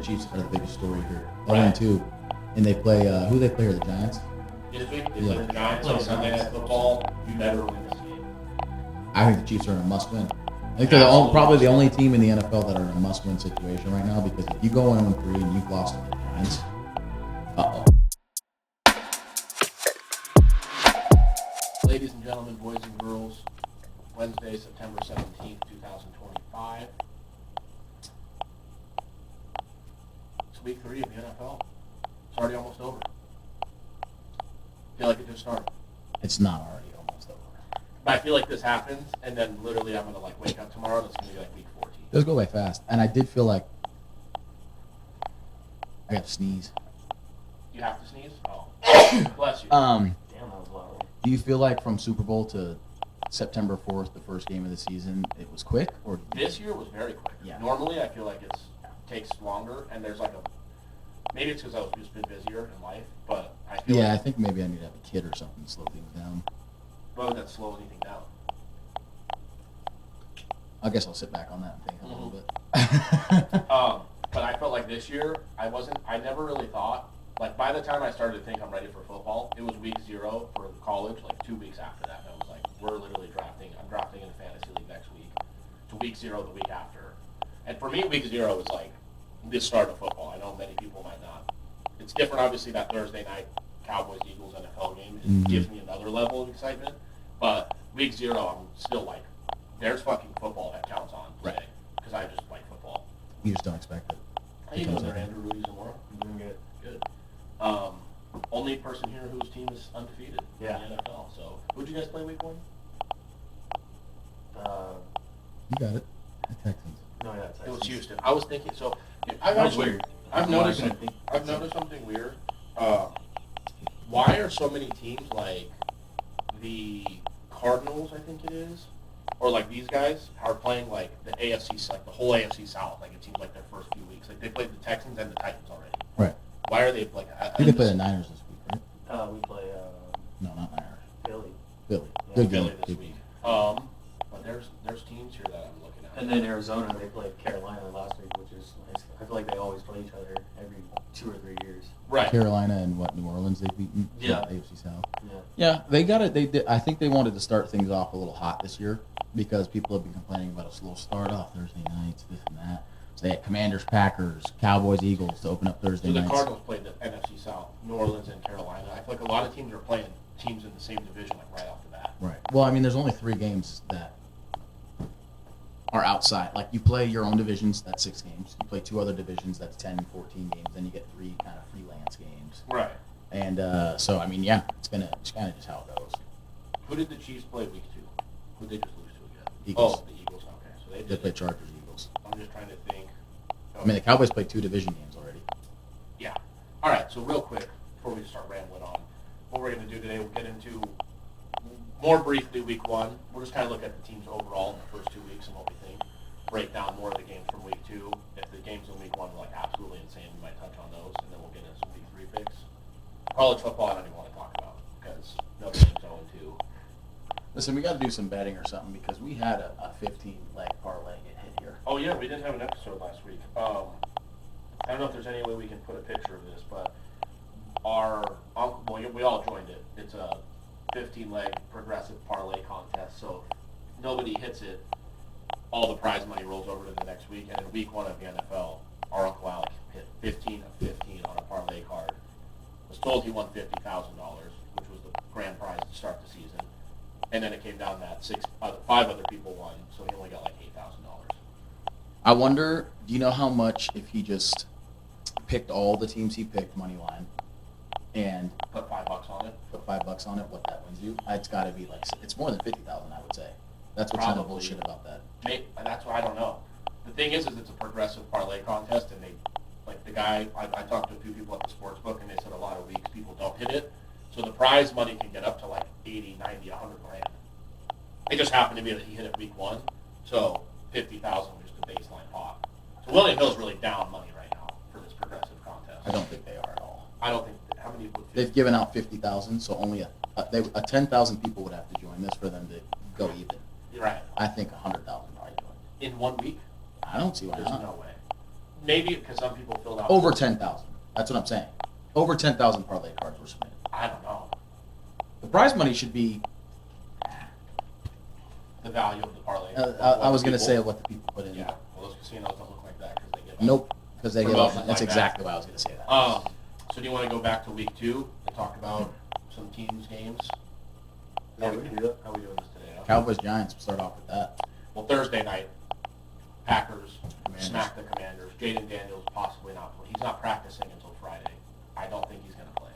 the Chiefs are the biggest story here. 0-2, and they play who they play here, the Giants. This week they play the Giants on Sunday Night Football. You better win this game. I think the Chiefs are in a must-win. I think they're probably the only team in the NFL that are in a must-win situation right now, because if you go 1-3 and you've lost to the Giants, Ladies and gentlemen, boys and girls, Wednesday, September 17th, 2025. It's week 3 of the NFL. It's already almost over. I feel like it just started. it's not already almost over. But I feel like this happens, and then literally I'm going to wake up tomorrow and it's going to be like week 14. It does go by fast, and I did feel like I got to sneeze. You have to sneeze? Oh. Bless you. Damn, that was loud. Do you feel like from Super Bowl to September 4th, the first game of the season, it was quick? Or This year was very quick. Yeah. Normally I feel like it takes longer, and there's maybe it's because I've just been busier in life, but I feel I think maybe I need to have a kid or something to slow things down. why would that slow anything down? I guess I'll sit back on that and think a little bit. But I felt like this year, I never really thought, by the time I started to think I'm ready for football, it was week 0 for college, 2 weeks after that. And I was like, we're literally I'm drafting in a fantasy league next week. To week 0 the week after. And for me, week 0 is the start of football. I know many people might not. It's different, obviously, that Thursday night Cowboys-Eagles NFL game. It gives me another level of excitement. But week 0, I'm still there's fucking football that counts on today. Because I just like football. You just don't expect it. How you doing there, Andrew, Rudy, Zamora? I'm doing good. Good. Only person here whose team is undefeated in the NFL. So, who'd you guys play week 1? You got it. The Texans. No, yeah, it's It was Houston. I was thinking, so That's weird. I've noticed something weird. Why are so many teams like the Cardinals, I think it is, or these guys are playing the AFC, the whole AFC South? It seems like their first few weeks. They played the Texans and the Titans already. Right. Why are they I think they play the Niners this week, right? We play No, not Niners. Philly. Philly. Yeah, Good Philly game. this week? But there's teams here that I'm looking at. And then Arizona, they played Carolina last week, which is nice. I feel like they always play each other every 2 or 3 years. Right. Carolina and New Orleans they've beaten. Yeah. AFC South. Yeah. Yeah, they got it. They did. I think they wanted to start things off a little hot this year because people have been complaining about a slow start off Thursday nights, this and that. So they had Commanders, Packers, Cowboys, Eagles to open up Thursday So the nights. Cardinals played the NFC South, New Orleans and Carolina. I feel like a lot of teams are playing teams in the same division right off the bat. Right. Well, I mean, there's only 3 games that are outside. You play your own divisions, that's 6 games. You play 2 other divisions, that's 10, 14 games. Then you get 3 kind of freelance games. Right. And so, I mean, yeah, it's kind of just how it goes. Who did the Chiefs play week 2? Who did they just lose to again? Eagles. Oh, the Eagles. Okay, so They play Chargers, Eagles. I'm just trying to think. I mean, the Cowboys played 2 division games already. Yeah. All right. So real quick before we start rambling on, what we're going to do today, we'll get into more briefly week 1. We'll just kind of look at the teams overall in the first 2 weeks and what we think. Break down more of the games from week 2. If the games in week 1 are absolutely insane, we might touch on those, and then we'll get into some week 3 picks. College football, I don't even want to talk about because Notre Dame's 0-2. Listen, we got to do some betting or something because we had a 15-leg parlay get hit here. Oh yeah, we didn't have an episode last week. I don't know if there's any way we can put a picture of this, but we all joined it. It's a 15-leg progressive parlay contest. So if nobody hits it, all the prize money rolls over to the next week. And in week 1 of the NFL, our Uncle Alec hit 15 of 15 on a parlay card. Was told he won $50,000, which was the grand prize to start the season. And then it came down that 5 other people won, so he only got $8,000. I wonder, do you know how much if he just picked all the teams he picked money line and Put $5 on it. put $5 on it, what that wins you? It's got to be it's more than 50,000, I would say. That's what's kind of Probably. bullshit about that. That's why I don't know. The thing is it's a progressive parlay contest, and the guy, I talked to a few people at the sports book, and they said a lot of weeks people don't hit it. So the prize money can get up to 80, 90, 100 grand. It just happened to be that he hit it week 1, so 50,000 was just a baseline pot. So William Hill's really down money right now for this progressive contest. I don't think they are at all. I don't think, how many would They've given out 50,000, so only 10,000 people would have to join this for them to go even. You're right. I think 100,000 probably joined. In 1 week? I don't see why There's not. no way. maybe because some people filled out Over 10,000. That's what I'm saying. Over 10,000 parlay cards were submitted. I don't know The prize money should be. the value of the parlay. I was gonna say what the people put in. Yeah, well, those casinos don't look like that because they give out. Nope, because they get off. Promotions That's like that. exactly why I was gonna say that. So do you want to go back to week 2 and talk about some teams' games? Yeah, we can do that. How are we doing this today? Huh? Cowboys Giants. We'll start off with that. Well, Thursday night, Packers Commanders. smack the Commanders. Jaden Daniels possibly not. He's not practicing until Friday. I don't think he's going to play.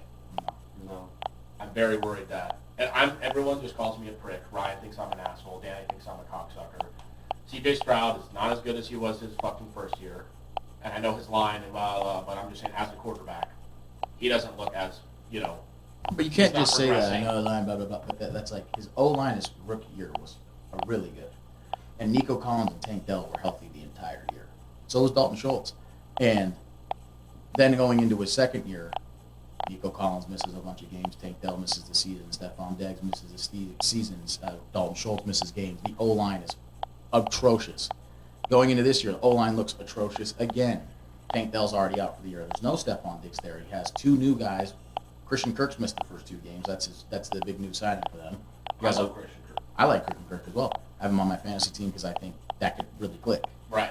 No. I'm very worried that. And everyone just calls me a prick. Ryan thinks I'm an asshole. Danny thinks I'm a cocksucker. CJ Stroud is not as good as he was his fucking first year. And I know his line and blah, blah, blah, but I'm just saying as a quarterback, he doesn't look as, But you can't He's not just say that. I progressing. know the line, blah blah blah. But that's like his O line his rookie year was really good, and Nico Collins and Tank Dell were healthy the entire year. So was Dalton Schultz, and then going into his second year, Nico Collins misses a bunch of games. Tank Dell misses the season. Stephon Diggs misses the seasons. Dalton Schultz misses games. The O line is atrocious. Going into this year, the O line looks atrocious again. Tank Dell's already out for the year. There's no Stephon Diggs there. He has 2 new guys. Christian Kirk's missed the first 2 games. That's the big new signing for them. I love Christian Kirk. I like Christian Kirk as well. I have him on my fantasy team because I think that could really click. Right.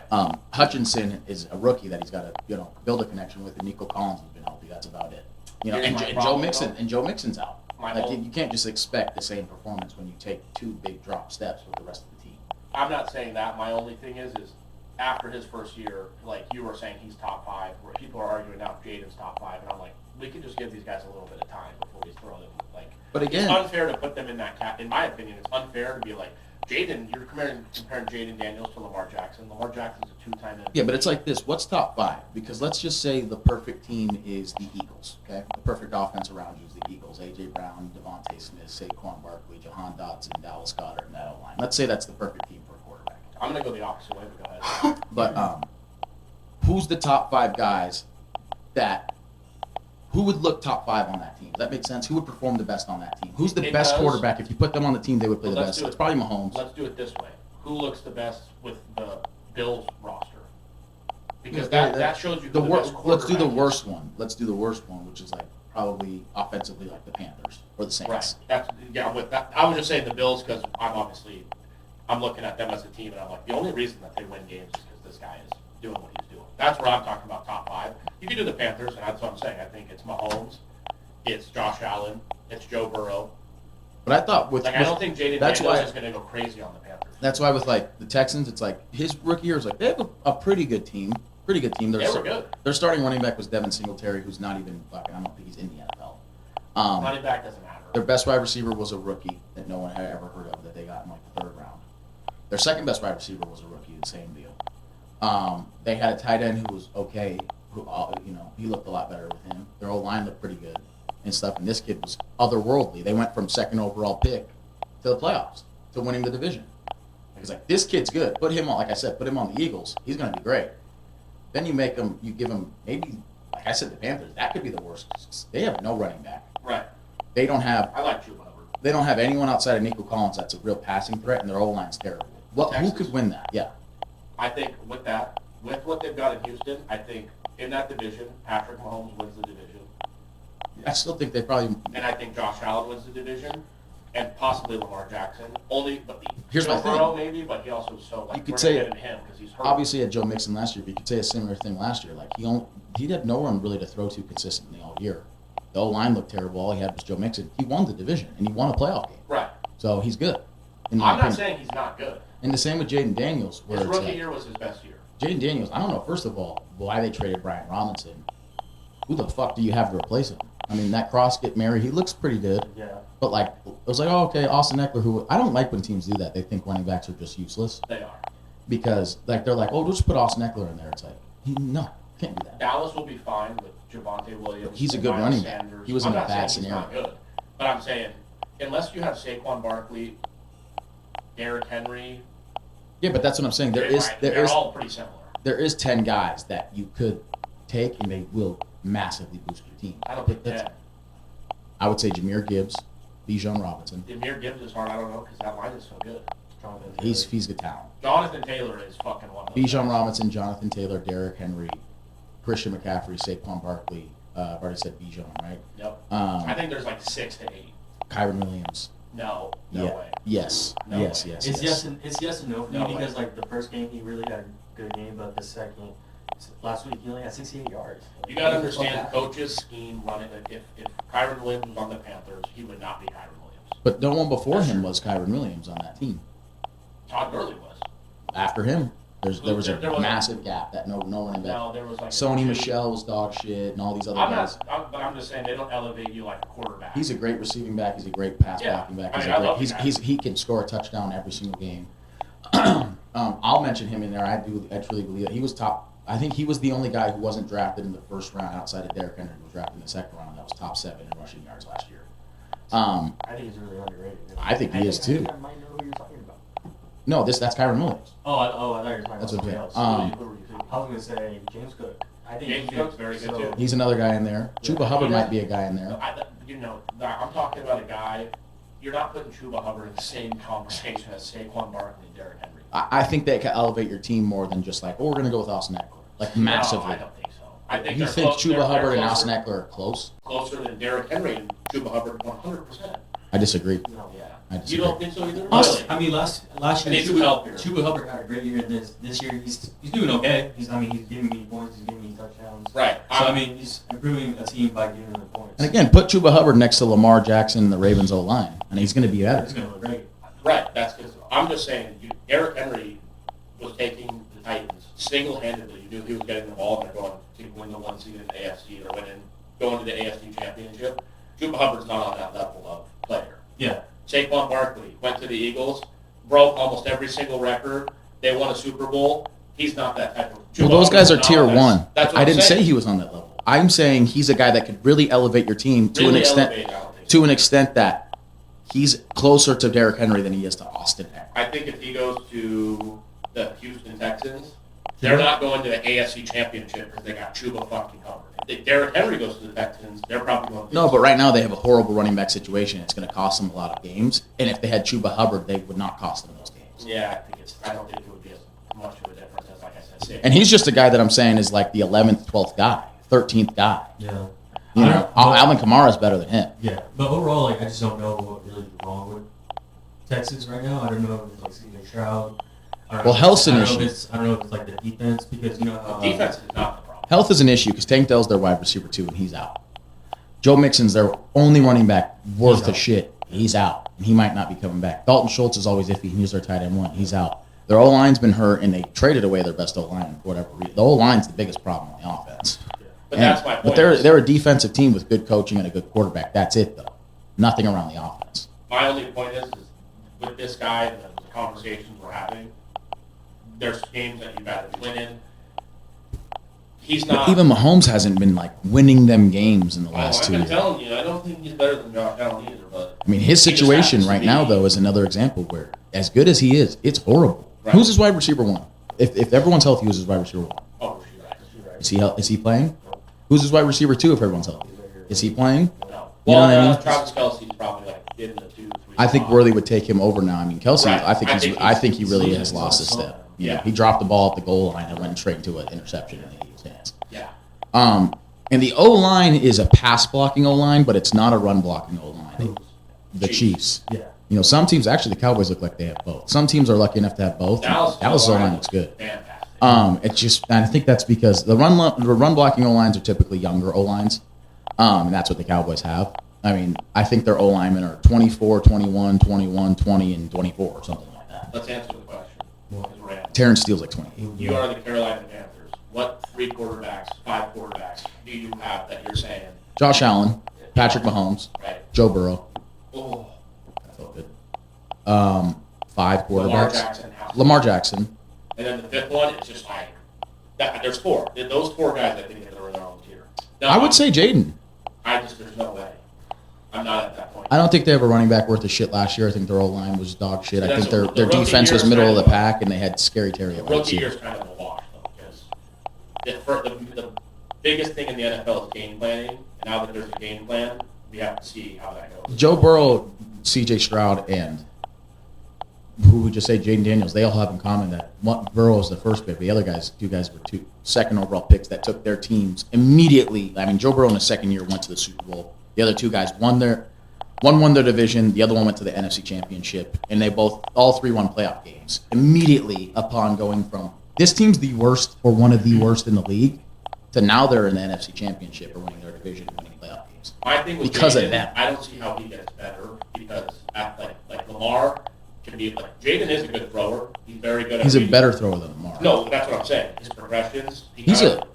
Hutchinson is a rookie that he's got to build a connection with, and Nico Collins has been healthy. That's about it. Here's And my Joe problem, Mixon though. and Joe Mixon's out. Like own- you can't just expect the same performance when you take 2 big drop steps with the rest of the team. I'm not saying that. My only thing is after his first year, like you were saying, he's top 5, where people are arguing now if Jaden's top 5, and I'm like, we can just give these guys a little bit of time before we throw them. Like, But again- it's unfair to put them in that in my opinion, it's unfair to be like, Jaden, you're comparing Jaden Daniels to Lamar Jackson. Lamar Jackson's a 2-time MVP. Yeah, but it's like this. What's top 5? Because let's just say the perfect team is the Eagles, okay? The perfect offense around you is the Eagles. A.J. Brown, Devontae Smith, Saquon Barkley, Jahan Dotson, Dallas Goedert, and that O-line. Let's say that's the perfect team for a quarterback. I'm going to go the opposite way, but go ahead. But who's the top 5 guys who would look top 5 on that team? Does that make sense? Who would perform the best on that team? Who's the It best does. quarterback? If you put them on the team, they would play Well, the let's best. do it. It's probably Mahomes. Let's do it this way. Who looks the best with the Bills roster? Because Yeah, that shows you who the the worst. best Let's do the quarterback is. worst one. Let's do the worst one, which is like probably offensively like the Panthers or the Saints. Right. With that, I was just saying the Bills because I'm looking at them as a team, and I'm like, the only reason that they win games is because this guy is doing what he's doing. That's where I'm talking about top 5. You can do the Panthers, and that's what I'm saying. I think it's Mahomes, it's Josh Allen, it's Joe Burrow. But I thought with I don't think Jaden that's Daniels why- is going to go crazy on the Panthers. That's why with like the Texans, it's like his rookie year was like they have a pretty good team. Pretty good team. They were good. Their starting running back was Devin Singletary, who's not even fucking. I don't think he's in the NFL. Running back doesn't matter. Their best wide receiver was a rookie that no one had ever heard of that they got in like the 3rd round. Their second best wide receiver was a rookie, the same deal. They had a tight end who was okay, who he looked a lot better with him. Their old line looked pretty good and stuff, and this kid was otherworldly. They went from 2nd overall pick to the playoffs to winning the division. It's like this kid's good. Put him on, like I said, put him on the Eagles. He's going to be great. Then you give him maybe, like I said, the Panthers. That could be the worst. They have no running back. Right. They don't have. I like Drew Hubbard. They don't have anyone outside of Nico Collins that's a real passing threat, and their O-line's terrible. Who Texas. could win that? Yeah. I think with what they've got in Houston, I think in that division, Patrick Mahomes wins the division. I still think they probably. And I think Josh Allen wins the division, and possibly Lamar Jackson. Here's my Joe thing. Burrow maybe, but he also so like You could we're say gonna get into him because he's hurt. Obviously, had Joe Mixon last year, but you could say a similar thing last year. Like he had no one really to throw to consistently all year. The O-line looked terrible. All he had was Joe Mixon. He won the division, and he won a playoff game. Right. So he's good. I'm not saying he's not good. And the same with Jaden Daniels. Where His it's rookie like, year was his best year. Jaden Daniels, I don't know, first of all, why they traded Brian Robinson. Who the fuck do you have to replace him? I mean, that cross get married, he looks pretty good. Yeah. But, like, it was like, oh, okay, Austin Eckler, who I don't like when teams do that. They think running backs are just useless. They are. Because, like, they're like, oh, we'll just put Austin Eckler in there. It's like, no, can't do that. Dallas will be fine with Javonte Williams. He's a and good Miles running back. Sanders. He was I'm in a not bad saying scenario. He's not good, but I'm saying unless you have Saquon Barkley, Derrick Henry, Yeah, but that's what I'm saying. they're all pretty similar. There is 10 guys that you could take, and they will massively boost your team. I don't think that. I would say Jahmyr Gibbs, Bijan Robinson. Demir Gibbs is hard. I don't know because that line is so good. Jonathan He's good talent. Jonathan Taylor is fucking one of those Bijan guys. Robinson, Jonathan Taylor, Derrick Henry, Christian McCaffrey, Saquon Barkley. I've already said Bijan, right? Yep. I think there's like 6 to 8. Kyron Williams. No Yeah. way. Yes. No yes. way. Yes. It's yes. yes and no for me No because way. like the first game he really had a good game, but the second last week he only had 68 yards. You got to understand, coaches scheme running. If Kyron Williams was on the Panthers, he would not be Kyron Williams. But no one before him was Kyron Williams on that team. Todd Gurley was. After him, there was a There was- massive gap that no running back. No, there was like Sony 2. Michel was dog shit, and all these other I'm guys. not, but I'm just saying they don't elevate you like a quarterback. He's a great receiving back. He's a great pass Yeah. blocking back. I He's mean, a I great, love the guy. he can score a touchdown every single game. I'll mention him in there. I truly believe that he was top. I think he was the only guy who wasn't drafted in the first round outside of Derrick Henry, who was drafted in the second round. That was top 7 in rushing yards last year. I think he's really underrated. I think he is, too. I might know who you're talking about. No, that's Kyron Williams. I thought you were talking That's about what somebody I'm else. saying. Who were you thinking? I was gonna say James Cook. I think James Cook's very good, too. He's another guy in there. Yeah. Chuba Hubbard might be a guy in there. I'm talking about a guy. You're not putting Chuba Hubbard in the same conversation as Saquon Barkley and Derrick Henry. I think that can elevate your team more than just like, oh, we're going to go with Austin Eckler. Like, massively. No, I don't think so. I think You they're think close- they're- Chuba Hubbard they're and closer- Austin Eckler are close? closer than Derrick Henry and Chuba Hubbard 100%. I disagree. No, yeah. I You disagree. don't think so either? Austin, Really? I mean, last And year he's too healthy. Chuba Hubbard had a great year. This year he's doing okay. He's giving me points. He's giving me touchdowns. Right. So I mean, he's improving a team by giving them points. And again, put Chuba Hubbard next to Lamar Jackson and the Ravens O-line, and he's going to be better. He's gonna look great. Right. That's because I'm just saying, Derrick Henry was taking the Titans single-handedly. You knew he was getting the ball and they're going to win the 1 seed in the AFC or going to the AFC Championship. Chuba Hubbard's not on that level of player. Yeah. Saquon Barkley went to the Eagles, broke almost every single record. They won a Super Bowl. He's not that type of. Well, those guys are Hubbard's tier not- one. That's what I I'm didn't say saying. he was on that level. I'm saying he's a guy that could really elevate your team to an Really extent, elevated, I don't think to so. an extent that he's closer to Derrick Henry than he is to Austin Eckler. I think if he goes to the Houston Texans, they're not going to the AFC Championship because they got Chuba fucking Hubbard. If Derrick Henry goes to the Texans, they're probably going to No, but right now they have a horrible running back situation. It's going to cost them a lot of games. And if they had Chuba Hubbard, they would not cost them those games. Yeah, I don't think it would be as much of a difference as, like I said, 6. And he's just a guy that I'm saying is like the 11th, 12th guy, 13th guy. Yeah. You know, Alvin Kamara is better than him. Yeah, but overall, like I just don't know what really is wrong with Texas right now. I don't know if it's like CJ Stroud. I don't Well, know- health's an I don't know issue. if it's- I don't know if it's like the defense because you know how Defense is not the problem. Health is an issue because Tank Dell's their wide receiver too, and he's out. Joe Mixon's their only running back worth He's a out. shit. He's out, and he might not be coming back. Dalton Schultz is always iffy. He's their tight end 1. He's out. Their O-line's been hurt, and they traded away their best O-line for whatever reason. The O-line's the biggest problem on the offense. But that's my point. But they're a defensive team with good coaching and a good quarterback. That's it, though. Nothing around the offense. My only point is with this guy and the conversations we're having, there's games that you got to win in. He's not. But even Mahomes hasn't been like winning them games in the last I've 2 been years. telling you, I don't think he's better than Josh Allen either. But I mean, his he just situation happens to right be- now, though, is another example where, as good as he is, it's horrible. Right. Who's his wide receiver 1? If everyone's healthy, who's his wide receiver 1? Oh, she's right. She's right. Is he playing? Who's his wide receiver 2 if everyone's healthy? Is he playing? No. You know Well, what I mean? Travis Kelce's probably like in the 2-3. I think spot. Worthy would take him over now. I mean, Kelsey, Right. I think he really he's- has lost his step. You know, Yeah. he dropped the ball at the goal line and went straight into an interception in the Eagles' hands. Yeah. And the O-line is a pass blocking O-line, but it's not a run blocking O-line. The Chiefs. Yeah. You know, some teams, actually the Cowboys look like they have both. Some teams are lucky enough to have both. Dallas O-line looks good. Fantastic. It's just, and I think that's because the run blocking O-lines are typically younger O-lines, and that's what the Cowboys have. I mean, I think their O-linemen are 24, 21, 21, 20, and 24 or something like that. Let's answer the question. Because we're at- Terrence Steele's like 28. You are the Carolina Panthers. What 3 quarterbacks, 5 quarterbacks do you have that you're saying, Josh Allen, Patrick Mahomes, right? Joe Burrow. Oh, That felt good. 5 Lamar quarterbacks. Jackson. House. Lamar Jackson. And then the 5th one is just like, there's 4. Those 4 guys, I think, are in their own tier. Now, I would say Jaden. there's no way. I'm not at that point. I don't think they have a running back worth of shit last year. I think their O-line was dog shit. I That's think a- their the rookie defense was year is middle of kind the of a- pack, and they had Scary Terry The at wide rookie receiver. year's kind of a wash, though, because the biggest thing in the NFL is game planning. And now that there's a game plan, we have to see how that goes. Joe Burrow, C.J. Stroud, and who would just say Jaden Daniels, they all have in common that Burrow was the first pick, but the other two guys were second overall picks that took their teams immediately. I mean, Joe Burrow in his second year went to the Super Bowl. The other two guys one won their division, the other one went to the NFC Championship, and they all three won playoff games immediately upon going from this team's the worst or one of the worst in the league to now they're in the NFC Championship or winning their division and winning playoff games. My thing with Because Jaden, of that. I don't see how he gets better because like Lamar can be like Jaden is a good thrower. He's very good. He's a better thrower than Lamar. No, that's what I'm saying. His progressions. He's a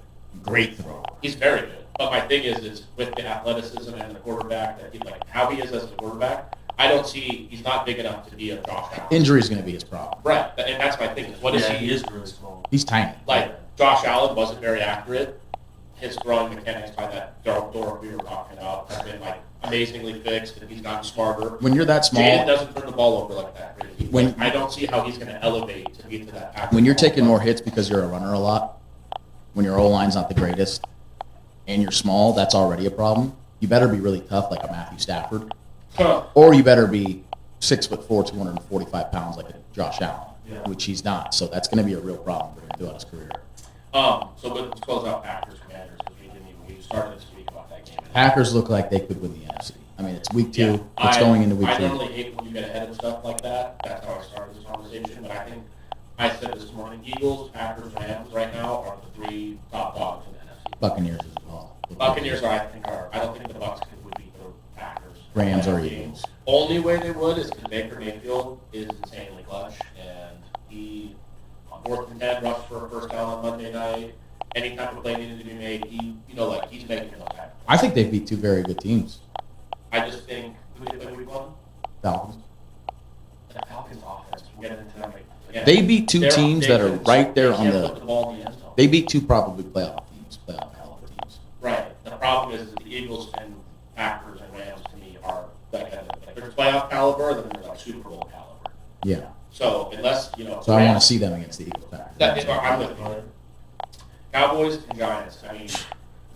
great thrower. He's very good. But my thing is with the athleticism and the quarterback that how he is as a quarterback. I don't see he's not big enough to be a Josh Allen. Injury is going to be his problem. Right, and that's my thing. What is he is really small. He's tiny. Like Josh Allen wasn't very accurate. His throwing mechanics by that door we were talking about have been amazingly fixed, and he's gotten smarter. When you're that small, Jaden doesn't turn the ball over like that. Really. I don't see how he's going to elevate to get to that. When you're taking more hits because you're a runner a lot, when your O-line's not the greatest, and you're small, that's already a problem. You better be really tough like a Matthew Stafford, or you better be 6'4", 245 pounds like a Josh Allen, which he's not. So that's going to be a real problem for him throughout his career. So let's close out Packers Commanders because we started to speak about that game. Packers look like they could win the NFC. I mean, it's week 2. Yeah, It's going into week 3. I normally hate when you get ahead of stuff like that. That's how I started this conversation. But I think I said this morning, Eagles, Packers, Rams right now are the 3 top dogs in the NFC. Buccaneers as well. Buccaneers I don't think the Bucs would beat the Packers. Rams or Eagles. Only way they would is because Baker Mayfield is insanely clutch, and he on 4th and 10 rushed for a first down on Monday night. Any type of play needed to be made, he's making those type. I think they beat 2 very good teams. I just think who did they play week 1? Falcons. The Falcons offense. We'll get into them again. They beat 2 teams that are right there on the ball in the end zone. They beat 2 probably playoff caliber teams. Right. The problem is the Eagles and Packers and Rams to me are like there's playoff caliber, then there's Super Bowl caliber. Yeah. So unless So I want to see them against the Eagles. Packers. I'm with you. Cowboys and Giants. I mean,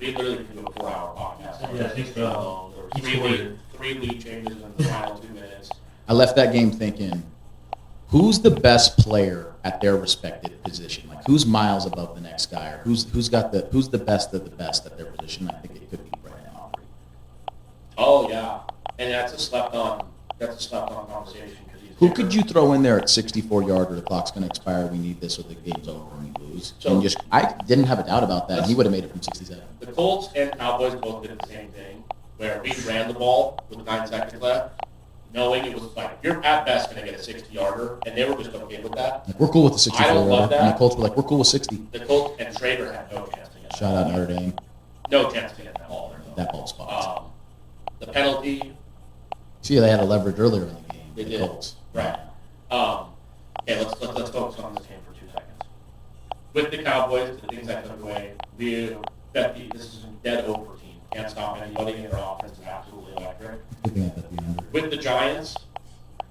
we literally can do a 4-hour podcast. Yeah, I think so. There were three lead changes in the final 2 minutes. I left that game thinking, who's the best player at their respective position? Like, who's miles above the next guy, or who's the best of the best at their position? I think it could be Brandon Aubrey. Oh yeah, and that's a slept on conversation because he's. Who could you throw in there at 64-yarder? The clock's going to expire. We need this, or the game's over and we lose. So, I didn't have a doubt about that. He would have made it from 67. The Colts and Cowboys both did the same thing, where we ran the ball with 9 seconds left, knowing it was you're at best going to get a 60-yarder, and they were just okay with that. Like, we're cool with the 64 I don't love yarder, that. and the Colts were like, we're cool with 60. The Colts and Schrader had no chance to get Shout out Notre Dame. No chance to get that ball there. That ball spot. The penalty. See, they had a leverage earlier in the game. They the did. Colts. Right. Okay, let's focus on this game for 2 seconds. With the Cowboys, the things I took away, this is a dead over team. Can't stop anybody, and their offense is absolutely electric. With the Giants,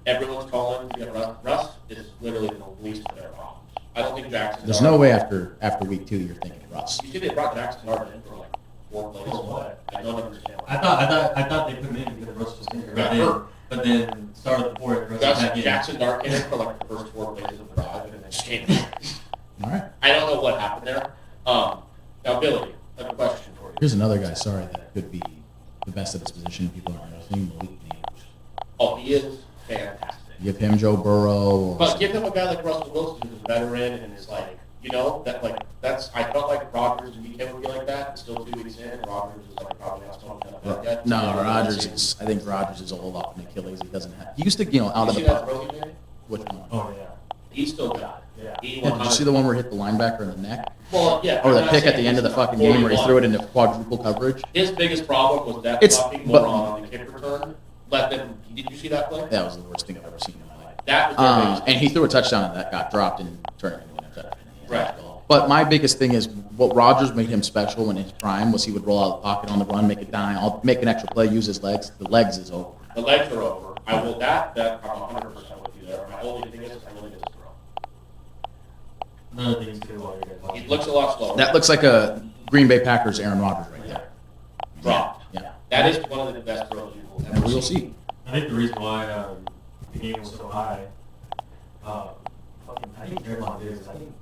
everyone's calling to get Russ is literally the least of their problems. I don't think Jackson. There's no way after week 2 you're thinking Russ. You see, they brought Jackson Dart in for 4 plays. What? I don't understand. I thought they put him in because Russ was injured. But then started the 4th. Russ back in. Jackson Dart came in for the first 4 plays of the drive, and then just came in. All right. I don't know what happened there. Now, Billy, I have a question for you. Here's another guy, sorry, that could be the best at his position. People aren't noticing. Malik Neighbors. Oh, he is fantastic. Give him Joe Burrow. But give him a guy like Russell Wilson who's a veteran and is that's I felt like Rodgers and DK would be like that. It's still 2 weeks in. Rodgers is probably not strong enough yet. No, I think Rodgers is old off an Achilles. He doesn't have. He used to, out of Did you the see that throw he made? Which one? Oh yeah. He's still got it. Yeah. Did you see the one where he hit the linebacker in the neck? Well, yeah. Or I'm the not pick at saying the end of the he's fucking game where he 41. threw it into quadruple coverage? His biggest problem was that It's- blocking but- moron on the kick return. Did you see that play? That was the worst thing I've ever seen in my life. That was their biggest. And he threw a touchdown and that got dropped and turned into an interception. Right. But my biggest thing is what Rodgers made him special in his prime was he would roll out the pocket on the run, make it dime, I'll make an extra play, use his legs. The legs is over. The legs are over. I will that I'm 100% with you there. My only thing is I really just throw. Another thing too, while you're watching. He looks a lot slower. That looks like a Green Bay Packers Aaron Rodgers right there. Dropped. Yeah. That is one of the best throws you will ever And we'll see. I think the reason why the game was so high I think Trayvon Diggs, I think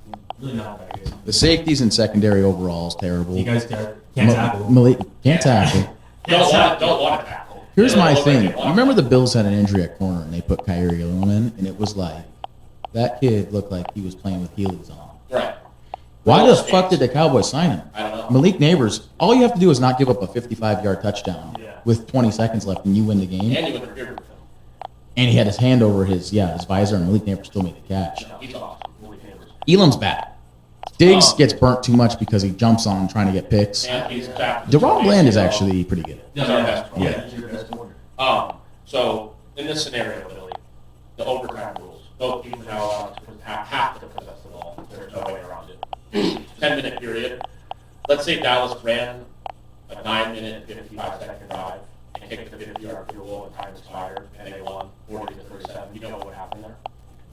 he's really not that good. The safeties and secondary overall is terrible. You guys can't tackle. Malik can't tackle. Don't want to tackle. Here's They my don't look like thing. they You want remember to. the Bills had an injury at corner and they put Kyrie Irving in, and it was like that kid looked like he was playing with Heelys on. Right. Why Well, the fuck did the Cowboys sign him? I don't know. Malik Neighbors, all you have to do is not give up a 55-yard touchdown Yeah. with 20 seconds left, and you win the game. And you interfered with him. And he had his hand over his visor, and Malik Neighbors still made the catch. No, he's awesome. Malik Neighbors. Elam's bad. Diggs Oh. gets burnt too much because he jumps on trying to get picks. And he's back. DeRon Bland is actually pretty good. He's our best corner. Yeah, he's your best corner. So in this scenario, Billy, the overtime rules. Both teams are now allowed to have to possess the ball. There's no way around it. 10-minute period. Let's say Dallas ran a 9-minute and 55-second drive and kicked the 50-yard field goal and time expired and they won 40-37. You know what would happen there?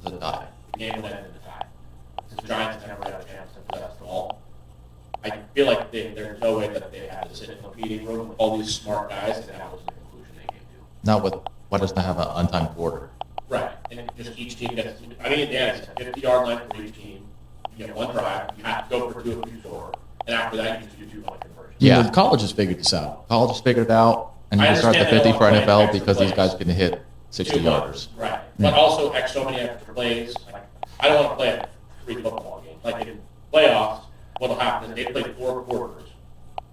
The tie. The game would end in a tie. Since the Giants never got a chance to possess the ball, I feel like there's no way that they had to sit in the meeting room with all these smart guys, and that was the conclusion they came to. Now, why doesn't it have an untimed quarter? Right, and just each team gets, I mean, yeah, it's a 50-yard line for each team. You get one drive, you have to go for two if you score, and after that, you just do 2-point conversion. Yeah. The college has figured this out. College has figured it out, and you I can start the understand 50 they for don't play NFL extra because these plays. guys can hit 60 yarders. Right, but also so many extra plays. Like, I don't want to play a 3 football game. Like in playoffs, what'll happen is they play 4 quarters.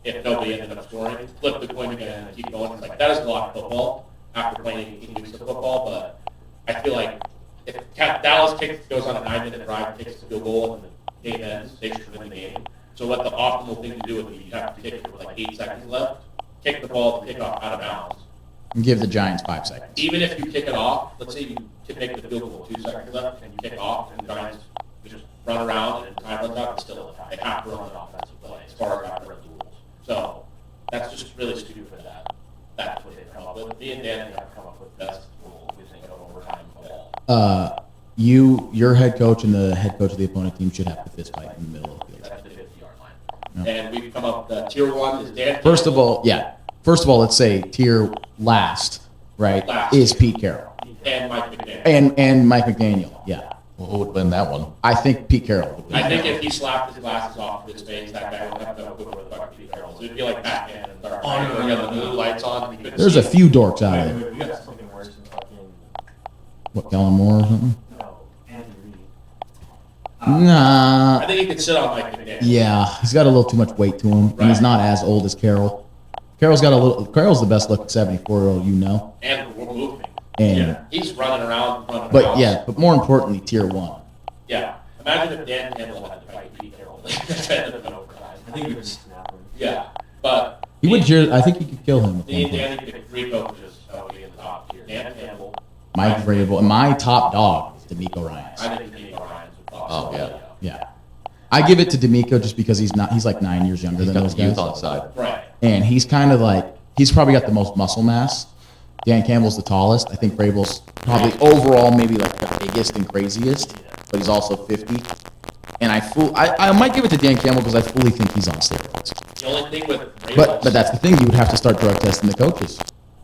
If nobody ended up scoring, flip the coin again and keep going. Like that is a lot of football after playing 18 weeks of football. But I feel like if Dallas goes on a 9-minute drive, kicks the field goal, and the game ends, they should win the game. So what the optimal thing to do would be you have to kick it with like 8 seconds left, kick the ball, kick off out of bounds. And give the Giants 5 seconds. Even if you kick it off, let's say you can make the field goal 2 seconds left, and you kick off, and the Giants just run around, and time runs out, it's still a tie. They have to run an offensive play as far as I've read the rules. So that's just really stupid that that's what they've come up with. Me and Danny have come up with the best rule we think of overtime of all. Your head coach and the head coach of the opponent team should have to fist fight in the middle of the field. That's the 50-yard line. And we've come up with tier 1 is Dan. First of all, let's say tier last, right, Last. is Pete Carroll. And Mike McDaniel. And Mike McDaniel, yeah. Well, who would win that one? I think Pete Carroll would win. I think if he slapped his glasses off with his face, that guy would have to go where the fuck Pete Carroll is. It'd be like Batman and Dark Knight. Oh, no, We got the no, blue no. lights on. He couldn't There's see. a few dorks out Wait, there. wait, we got something worse than fucking, What, Kellen Moore or something? no, Andy Reid. Nah. I think he could sit on Mike McDaniel. Yeah, he's got a little too much weight to him, and he's Right. not as old as Carroll. Carroll's the best looking 74-year-old you know. And we're moving. And He's running around, running but across. yeah, but more importantly, tier 1. Yeah. Imagine if Dan Campbell had to fight Pete Carroll. That'd have been overtime. I think we would snap him. Yeah. But He would. I think he could kill him with me one and punch. Danny picked 3 coaches that would be in the top tier. Dan Campbell. Mike Vrabel, and my top dog is D'Amico Ryans. I think D'Amico Ryans would Oh, yeah. Yeah, I give it to D'Amico just because he's like 9 years younger He's than got those the youth guys, on his side. Right. and he's kind of like he's probably got the most muscle mass. Dan Campbell's the tallest. I think Vrabel's probably overall maybe like the biggest and craziest, but he's also 50. And I might give it to Dan Campbell because I fully think he's on steroids. The only thing with Vrabel, But that's the thing. You would have to start drug testing the coaches.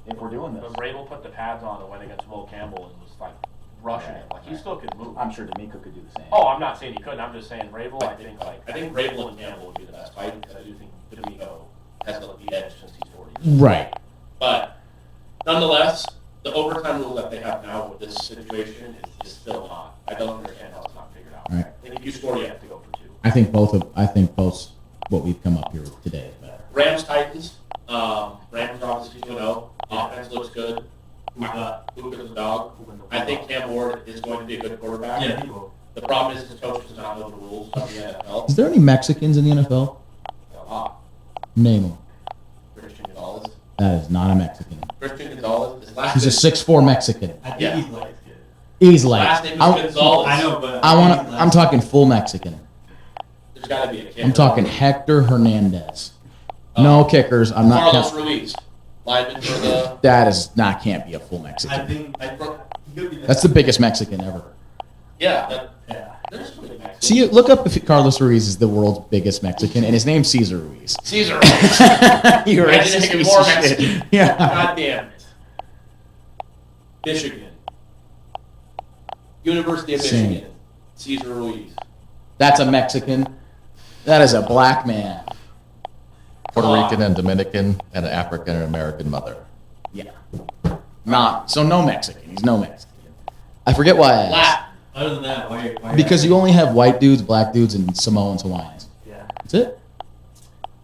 If we're doing this, when Vrabel put the pads on and went against Will Campbell and was like rushing him, like he still could move. I'm sure D'Amico could do the same. Oh, I'm not saying he couldn't. I'm just saying Vrabel. I think Vrabel and Campbell would be the best fight because I do think D'Amico has the edge since he's 40. Right. But nonetheless, the overtime rule that they have now with this situation is still not. I don't understand how it's not figured out. Right. I think if you score, you have to go for 2. I think both what we've come up here with today is better. Rams Titans. Rams are obviously 2-0. Offense looks good. Luka's a dog. I think Cam Ward is going to be a good quarterback. Yeah, he will. The problem is his coach does not know the rules of the NFL. Is there any Mexicans in the NFL? A lot. Name them. Christian Gonzalez. That is not a Mexican. Christian Gonzalez. His last He's a name- 6'4" Mexican. I think Yeah. he's light skinned. He's like last name is I Gonzalez. I know, but think he's I'm talking full Mexican. There's got to be a kid. I'm talking Hector Hernandez. No kickers. I'm not. Carlos count- Ruiz. Lineman for the. That is not can't be a full I Mexican. think he could be That's the biggest Mexican ever. Yeah. Yeah. There's really Mexicans. See, look up if Carlos Ruiz is the world's biggest Mexican, and his name's Cesar Ruiz. Caesar. You Imagine racist making piece more of shit. Mexican. Yeah. God damn it. Michigan. University of Same. Michigan, Cesar Ruiz. That's a Mexican. That is a black man. Puerto Rican and Dominican and an African and American mother. Yeah. No Mexican. He's no Mexican. I forget why I asked. Latin. Other than that, why Because you only have white dudes, black dudes, and Samoans, Hawaiians. Yeah. That's it.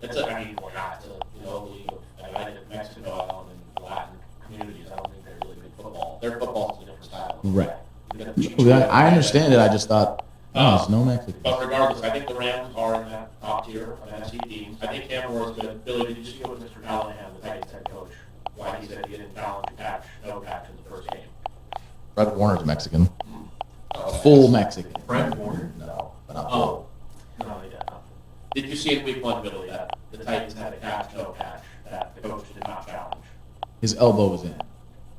It's a, I mean, we're not, it's a, you know, league of, I think Mexico, I don't, and Latin communities, I don't think they're really big football. Their football is a different style. Right. You got the Chiefs, I understand it. I just thought, oh, there's no Mexican. But regardless, I think the Rams are in that top tier of NFC teams. I think Cam Ward's good. Billy, did you see what Mr. Callahan, the Titans head coach, why he said he didn't challenge a catch, no catch in the first game? Fred Warner's Mexican. Full Mexican. Fred Warner? No, but not Oh. full. No, yeah. Did you see in week 1, Billy, that the Titans had a catch, no catch, that the coach did not challenge? His elbow was in.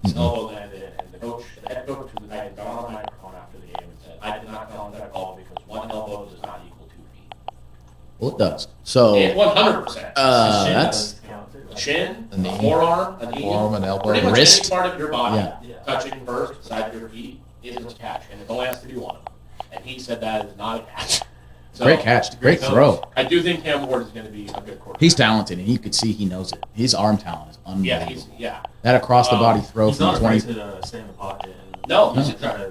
His elbow landed in, and the head coach of the Titans got on the microphone after the game and said, I did not challenge that call because one elbow does not equal 2 feet. Well, it does. So, And 100%. that's Chin, A knee. a forearm, a knee, Forearm and elbow. pretty much Wrist. any part of your body Yeah. touching first beside your feet is a catch, and it only has to be one. And he said that is not a catch. So, great catch, great throw. I do think Cam Ward is going to be a good quarterback. He's talented, and you could see he knows it. His arm talent is Yeah, unbelievable. yeah. That across the body throw He's from not afraid 20. to stay in the pocket. And No, No.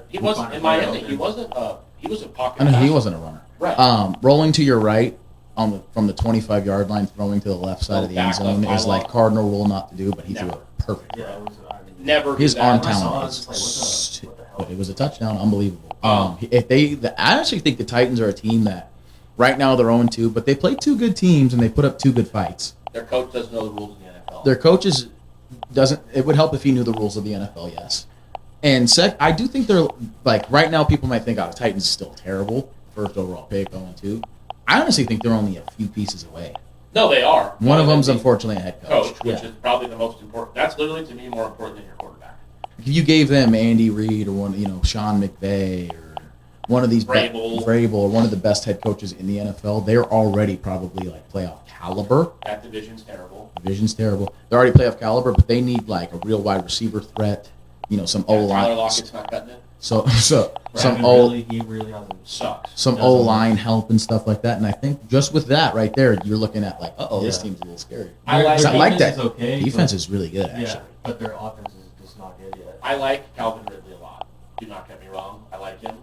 he wasn't in Miami. He wasn't. He was a pocket. I know he passer. wasn't a runner. Right. Rolling to your right from the 25-yard line, throwing to the left side of the end Back left zone is like pylon. cardinal rule not to do, but he threw Never. it perfect. yeah, it was. I mean, Never. His did that. arm When I saw it, I talent was is, just like, what the hell? but it was a touchdown, unbelievable. I actually think the Titans are a team that right now they're 0-2, but they play two good teams and they put up two good fights. Their coach doesn't know the rules in the NFL. Their coaches doesn't. It would help if he knew the rules of the NFL. Yes, and I do think they're like right now. People might think, "Oh, the Titans is still terrible, first overall pick, 0-2." I honestly think they're only a few pieces away. No, they are. One of them's the unfortunately a head coach. coach, which is probably the most important. That's literally to me more important than your quarterback. If you gave them Andy Reid or Sean McVay or one of these Vrabel or one of the best head coaches in the NFL, they're already probably like playoff caliber. That division's terrible. Division's terrible. They're already playoff caliber, but they need like a real wide receiver threat. Some O Tyler line. Lockett's not cutting it. Some He really hasn't. Sucks. some O line help and stuff like that. And I think just with that right there, you're looking at like, this Yeah. team's a little scary. I like- I like that. Defense is okay, Defense but- is really good actually. Yeah, but their offense is just not good yet. I like Calvin Ridley a lot. Do not get me wrong. I like him.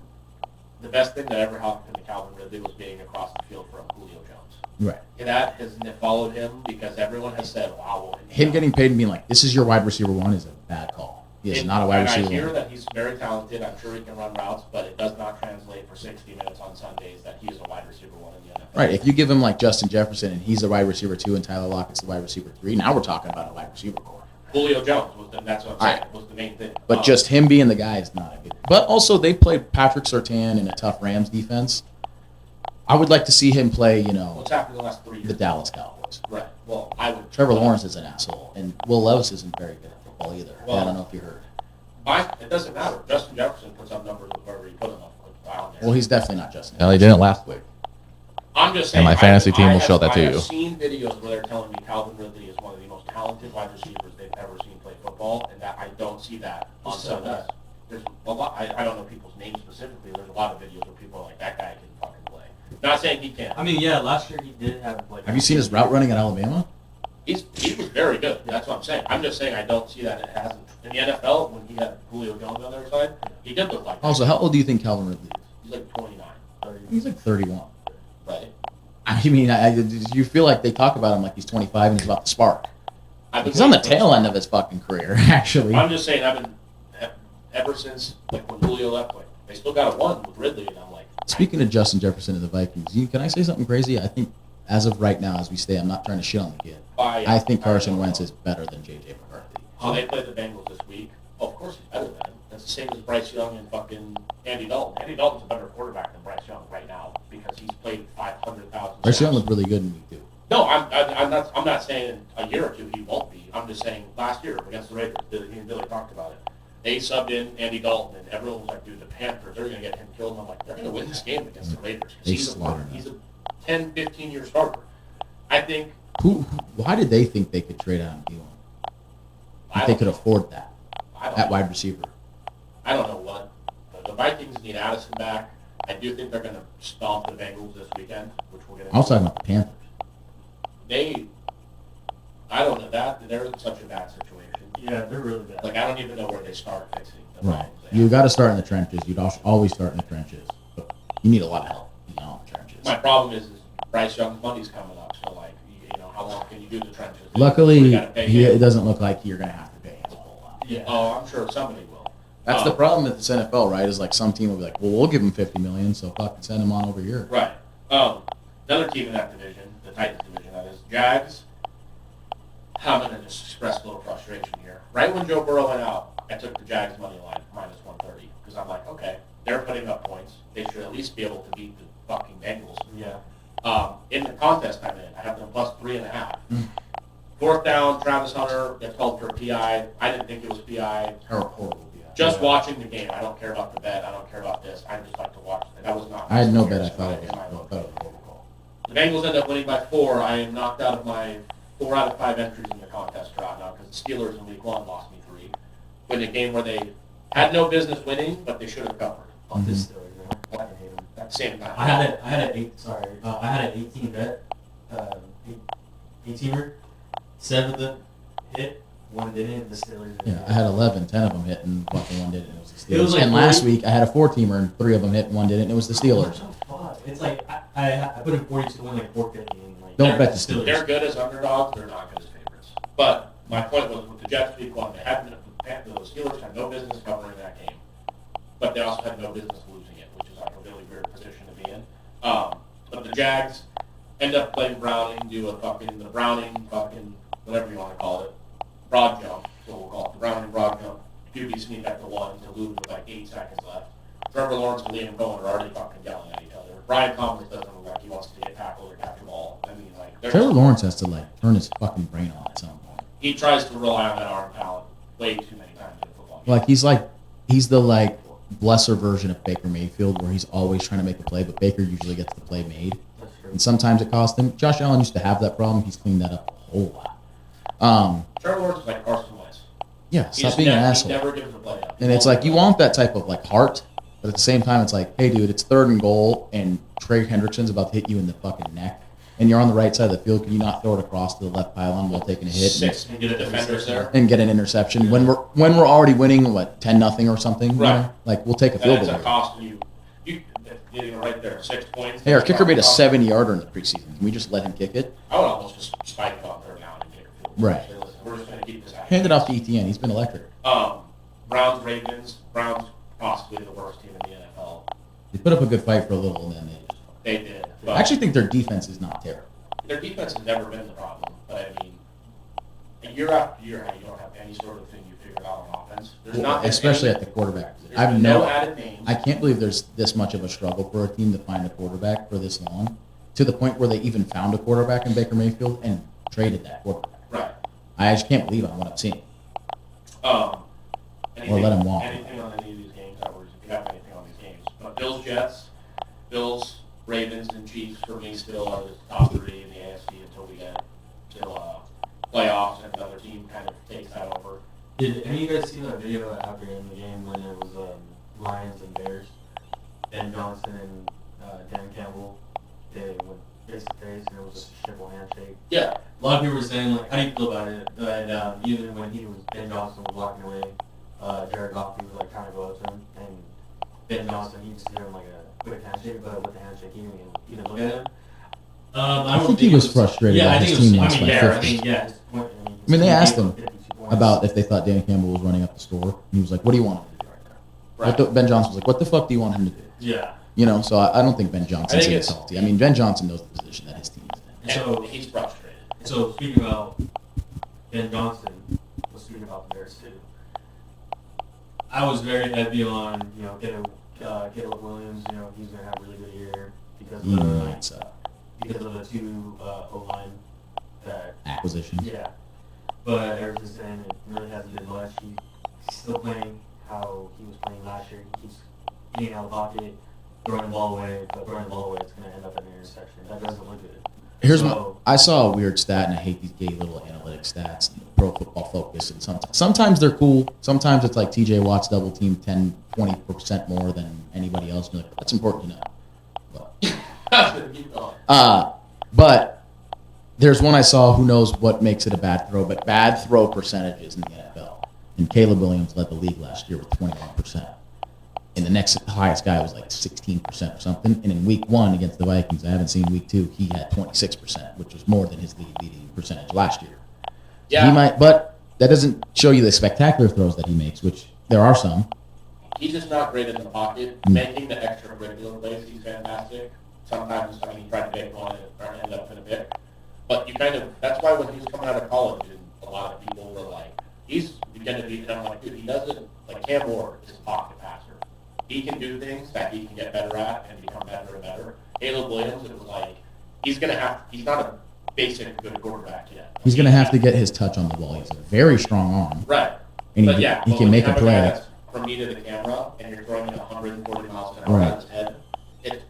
The best thing that ever happened to Calvin Ridley was being across the field from Julio Jones. Right. And that has followed him because everyone has said, wow. Well, Him getting paid and being like, this is your wide receiver one is a bad call. He is not a wide receiver I hear one. that he's very talented. I'm sure he can run routes, but it does not translate for 60 minutes on Sundays that he is a wide receiver one in the NFL. Right. If you give him like Justin Jefferson and he's the wide receiver 2 and Tyler Lockett's the wide receiver 3, now we're talking about a wide receiver core. Julio Jones that's what I'm saying. Right. Was the main thing. But just him being the guy is not a good. But also they played Patrick Surtain in a tough Rams defense. I would like to see him play, what's happened in the last 3 years? the Dallas Cowboys. Right. Well, I would. Trevor Lawrence is an asshole, and Will Levis isn't very good at football either. Well, I don't know if you heard. It doesn't matter. Justin Jefferson puts up numbers with wherever you put him up. Down there. Well, he's definitely not Justin. Well, he didn't last week. I'm just saying. And my fantasy team will show that to I you. have seen videos where they're telling me Calvin Ridley is one of the most talented wide receivers they've ever seen play football, and that I don't see that on Who said Sundays. that? There's a lot. I don't know people's names specifically. There's a lot of videos where people are like, that guy can fucking play. Not saying he can't. I mean, yeah, last year he did have like. Have you seen his route running at Alabama? He was very good. That's what I'm saying. I'm just saying I don't see that. It hasn't in the NFL when he had Julio Jones on the other side. He did look like. that. Also, how old do you think Calvin Ridley is? He's like 29, He's like 31. right? I mean, you feel like they talk about him like he's 25 and he's about to spark. I've been He's on the waiting for tail this. end of his fucking career, actually. I'm just saying I've been ever since like when Julio left. Like they still got a one with Ridley, and I'm like. Speaking of Justin Jefferson and the Vikings, can I say something crazy? I think as of right now, as we stay, I'm not trying to shit on the kid. I think Carson Wentz is better than J.J. McCarthy. So they played the Bengals this week. Oh, of course he's better than him. That's the same as Bryce Young and fucking Andy Dalton. Andy Dalton's a better quarterback than Bryce Young right now because he's played 500,000. Bryce Young looked really good in week 2. No, I'm not saying a year or two he won't be. I'm just saying last year against the Raiders, he and Billy talked about it. They subbed in Andy Dalton, and everyone was like, dude, the Panthers, they're going to get him killed. And I'm like, they're going to win this game against the Raiders. They He's slaughtered he's a 10, 15-year starter. I think. Why did they think they could trade out of Thielen? If they could afford that, I don't that know. wide receiver. I don't know what. The Vikings need Addison back. I do think they're going to stomp the Bengals this weekend, which we'll get into. I was talking about the Panthers. I don't know that. They're in such a bad situation. Yeah, they're really bad. Like, I don't even know where they start fixing the Right. problems. You got to start in the trenches. You'd always start in the trenches. But you need a lot of help in the trenches. My problem is Bryce Young's money's coming up, so, like, you know, how long can you do the trenches? Luckily, You gotta pay him. it doesn't look like you're going to have to pay him a whole lot. Yeah. Oh, I'm sure somebody will. That's the problem with this NFL, right? Is like some team will be like, well, we'll give him $50 million, so fucking send him on over here. Right. Another team in that division, the Titans division, that is Jags. I'm going to just express a little frustration here. Right when Joe Burrow went out, I took the Jags money line minus 130 because I'm like, okay, they're putting up points. They should at least be able to beat the fucking Bengals. Yeah. In the contest I'm in, I have them plus 3.5. Fourth down, Travis Hunter gets called for a PI. I didn't think it was PI. Horrible. Just watching the game, I don't care about the bet. I don't care about this. I just like to watch it. That was not. I had no bet. I thought it in was my a opinion. horrible call. The Bengals end up winning by 4. I am knocked out of my 4 out of 5 entries in the contest draw now because the Steelers in week 1 lost me 3. In a game where they had no business winning, but they should have covered. On this story, man. I fucking hate them. At the same time. I had an 18 bet, 18er. 7 of them hit, 1 didn't. The Steelers. Yeah, I had 11, 10 of them hit, and fucking 1 didn't. It was the Steelers. It was like and last 40 week I had a 4-teamer, and 3 of them hit, and 1 didn't. And it was the Steelers. What the fuck? It's like I put in 42 to win like 450. And like, Don't bet the Steelers. They're good as underdogs. They're not good as favorites. But my point was with the Jets week 1, they had the Steelers had no business covering that game, but they also had no business losing it, which is like a really weird position to be in. But the Jags end up letting Browning do the Browning whatever you want to call it, broad jump. So we'll call it the Browning broad jump. QB sneak at the 1 to lose with like 8 seconds left. Trevor Lawrence and Liam Cohen are already fucking yelling at each other. Brian Thomas doesn't look like he wants to get tackled or catch a ball. I mean, like Trevor Lawrence has to like turn his fucking brain on at some point. he tries to rely on that arm talent way too many times in a football game. Like he's the like lesser version of Baker Mayfield, where he's always trying to make a play, but Baker usually gets the play made, That's true. and sometimes it costs him. Josh Allen used to have that problem. He's cleaned that up a whole lot. Trevor Lawrence is like Carson Wentz. Yeah, stop being an He asshole. never gives a play up. And it's like you want that type of like heart, but at the same time, it's like, hey, dude, it's 3rd and goal, and Trey Hendrickson's about to hit you in the fucking neck, and you're on the right side of the field. Can you not throw it across to the left pylon while taking a hit 6 and get a defenders there. and get an interception when we're already winning 10-0 or something? Right. You know? Like we'll take a field That's goal. a cost to you. You getting right there, 6 points. Hey, our kicker made a 70-yarder in the preseason. Can we just let him kick it? I would almost just spike it on 3rd down and kick a field goal. Right. Say, listen, we're just going to keep this out. Hand it off to ETN. He's been electric. Browns, Ravens. Browns possibly the worst team in the NFL. They put up a good fight for a little, and then they just. They did. I But actually think their defense is not terrible. their defense has never been the problem. But I mean, year after year, you don't have any sort of thing you figured out on offense. There's not Especially any, at the quarterback position. There's I've no added names. I can't believe there's this much of a struggle for a team to find a quarterback for this long, to the point where they even found a quarterback in Baker Mayfield and traded that quarterback. Right. I just can't believe on what I'm seeing. Anything, let him walk. Anything on any of these games, or if you have anything on these games. But Bills, Jets, Bills, Ravens, and Chiefs for me still are the top 3 in the AFC until we get till playoffs and another team kind of takes that over. Did any of you guys see that video after in the game when it was Lions and Bears? Ben Johnson and Dan Campbell, they went face to face and it was just a triple handshake. Yeah. A lot of people were saying like, how do you feel about it? And even when Ben Johnson was walking away, Jared Goff was like trying to go up to him, and Ben Johnson he just gave him like a quick handshake, but with the handshake he didn't even look at him. I think he was frustrated Yeah, that I his think it was. team I lost mean, by yeah, 50. I mean, yeah. I mean, they asked him 52 points. about if they thought Dan Campbell was running up the score, and he was like, "What do you want him to do right there?" Right. Ben Johnson was like, "What the fuck do you want him to do?" Yeah. You know, so I don't think Ben Johnson's think in it's- salty. I mean, Ben Johnson knows the position that his team is in. And So- he's frustrated. So speaking about Ben Johnson, was speaking about the Bears too. I was very heavy on Caleb Williams. You know he's gonna have a really good year because of the 2 O-line that Acquisition. yeah. But ever since then it really hasn't been much. He's still playing how he was playing last year. He keeps getting out of the pocket, throwing the ball away, but throwing the ball away is gonna end up in an interception. That doesn't look good. I saw a weird stat, and I hate these gay little analytic stats, Pro Football Focus, and sometimes they're cool. Sometimes it's like T.J. Watt's double team 10, 20% more than anybody else. And you're like, that's important to know. But there's one I saw. Who knows what makes it a bad throw? But bad throw percentages in the NFL. And Caleb Williams led the league last year with 21%. And the next highest guy was like 16% or something. And in week 1 against the Vikings, I haven't seen week 2, he had 26%, which was more than his leading percentage last year. Yeah. He might, but that doesn't show you the spectacular throws that he makes, which there are some. He's just not great in the pocket. Making the extracurricular plays, he's fantastic. Sometimes, he tried to make one and ended up in a pick. But that's why when he was coming out of college, and a lot of people were like, he's going to be, and I'm like, dude, he doesn't, like Cam Ward is a pocket passer. He can do things that he can get better at and become better and better. Caleb Williams, it was like, he's not a basic good quarterback yet. He's going to have to get his touch on the ball. He has a very strong arm. Right. And but he can make a play. From me to the camera, and you're throwing it 140 miles an hour at his head.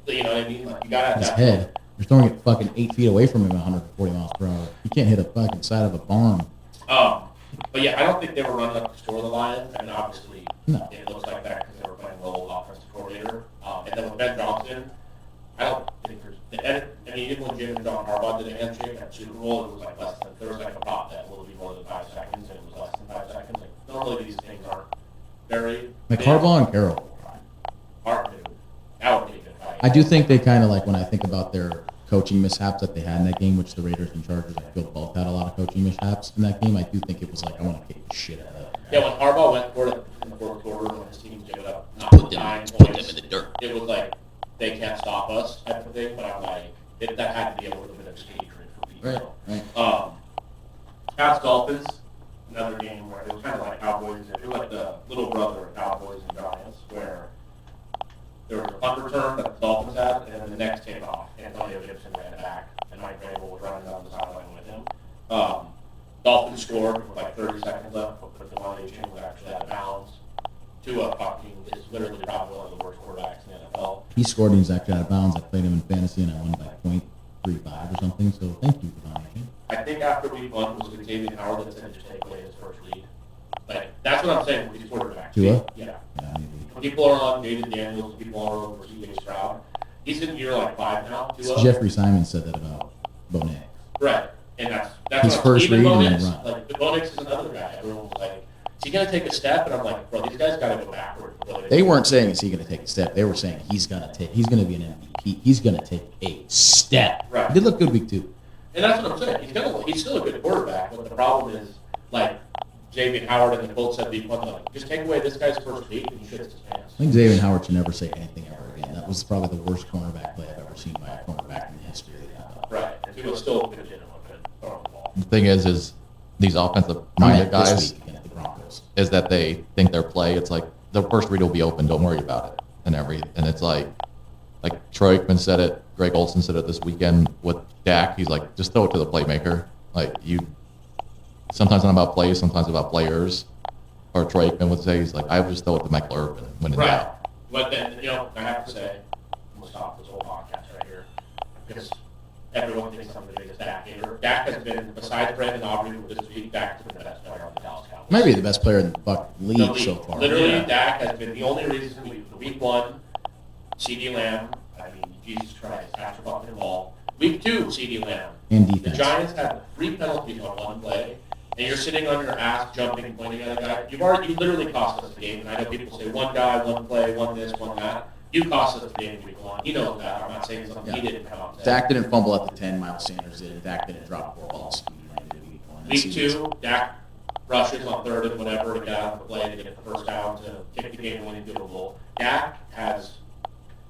You know what I mean? Like, you got to have His that. head. You're throwing it fucking 8 feet away from him at 140 miles per hour. You can't hit a fucking side of a barn. But yeah, I don't think they were running up to score the Lions, and obviously No. it looks like that because they were playing the old offensive coordinator. And then with Ben Johnson, I don't think even when Jim and John Harbaugh did a handshake at Super Bowl, it was like less than, there was like a prop that will be more than 5 seconds, and it was less than 5 seconds. Like, normally these things aren't very Like big. Harbaugh and Carroll. That would be a good fight. I do think they kind of like, when I think about their coaching mishaps that they had in that game, which the Raiders and Chargers, I feel both had a lot of coaching mishaps in that game. I do think it was like, I want to kick the shit out of that. Yeah, when Harbaugh went for it in the fourth quarter, when his team gave it up, Put them in the dirt. it was like, they can't stop us type of thing, but I'm like, that had to be a little bit of hatred for people. Right. Pats Dolphins, another game where it was kind of like Cowboys, it was like the little brother of Cowboys and Giants, where there was a punt return that the Dolphins had, and then the next takeoff, Antonio Gibson ran it back, and Mike Vrabel was running down the sideline with him. Dolphins scored with like 30 seconds left, but the one chain was actually out of bounds. Tua fucking is literally probably one of the worst quarterbacks in the NFL. He scored and he's actually out of bounds. I played him in fantasy and I won by .35 or something, so thank you for dominating. I think after week 1 was with Xavier Howard that said just take away his first lead. Like, that's what I'm saying with these quarterbacks. Tua? Yeah. Yeah, maybe. People are on David Daniels, people are over C.J. Stroud. He's in year like 5 now. Tua. Jeffrey Simon said that about Bo Nix. Right. And that's His what first even read Bo and Nix, then run. like, Bo Nix is another guy. Everyone was like, is he going to take a step? And I'm like, bro, these guys got to go backward. They weren't saying, is he going to take a step? They were saying, he's going to be an MVP. He's going to take a step. Right. He did look good week 2. And that's what I'm saying. He's still a good quarterback, but the problem is, like, Xavier Howard and the Colts said week 1, like, just take away this guy's first lead and he shits his pants. I think Xavier Howard should never say anything ever again. That was probably the worst cornerback play I've ever seen by a cornerback in the history of the NFL. Right. And he was still legitimate good throwing the ball. The thing is these offensive-minded This guys week against the Broncos. is that they think their play. It's like the first read will be open. Don't worry about it, and it's like Troy Aikman said it. Greg Olson said it this weekend with Dak. He's like, just throw it to the playmaker. Like you. Sometimes it's not about plays. Sometimes it's about players. Or Troy Aikman would say, he's like, I would just throw it to Michael Irvin when in Right. doubt. But then, I have to say, I'm going to stop this whole podcast right here, because everyone thinks I'm the biggest Dak hater. Dak has been, besides Brandon Aubrey this week, Dak has been the best player on the Dallas Cowboys. Might be the best player in the fucking league, The league. so far. Literally, Yeah. Dak has been the only reason week 1, CD Lamb, I mean, Jesus Christ, after fucking the ball. Week 2, CD Lamb. And The defense. Giants had 3 penalties on one play, and you're sitting on your ass, jumping, pointing at a guy. You literally cost us the game, and I know people say one guy, one play, one this, one that. You cost us the game in week 1. He knows that. I'm not saying something he didn't come out and say. Dak didn't fumble at the 10. Miles Sanders did. And Dak didn't drop 4 balls. He landed in week 1. Week 2, Dak rushes on 3rd and whatever to get out of the play to get the first down to kick the game-winning field goal. Dak has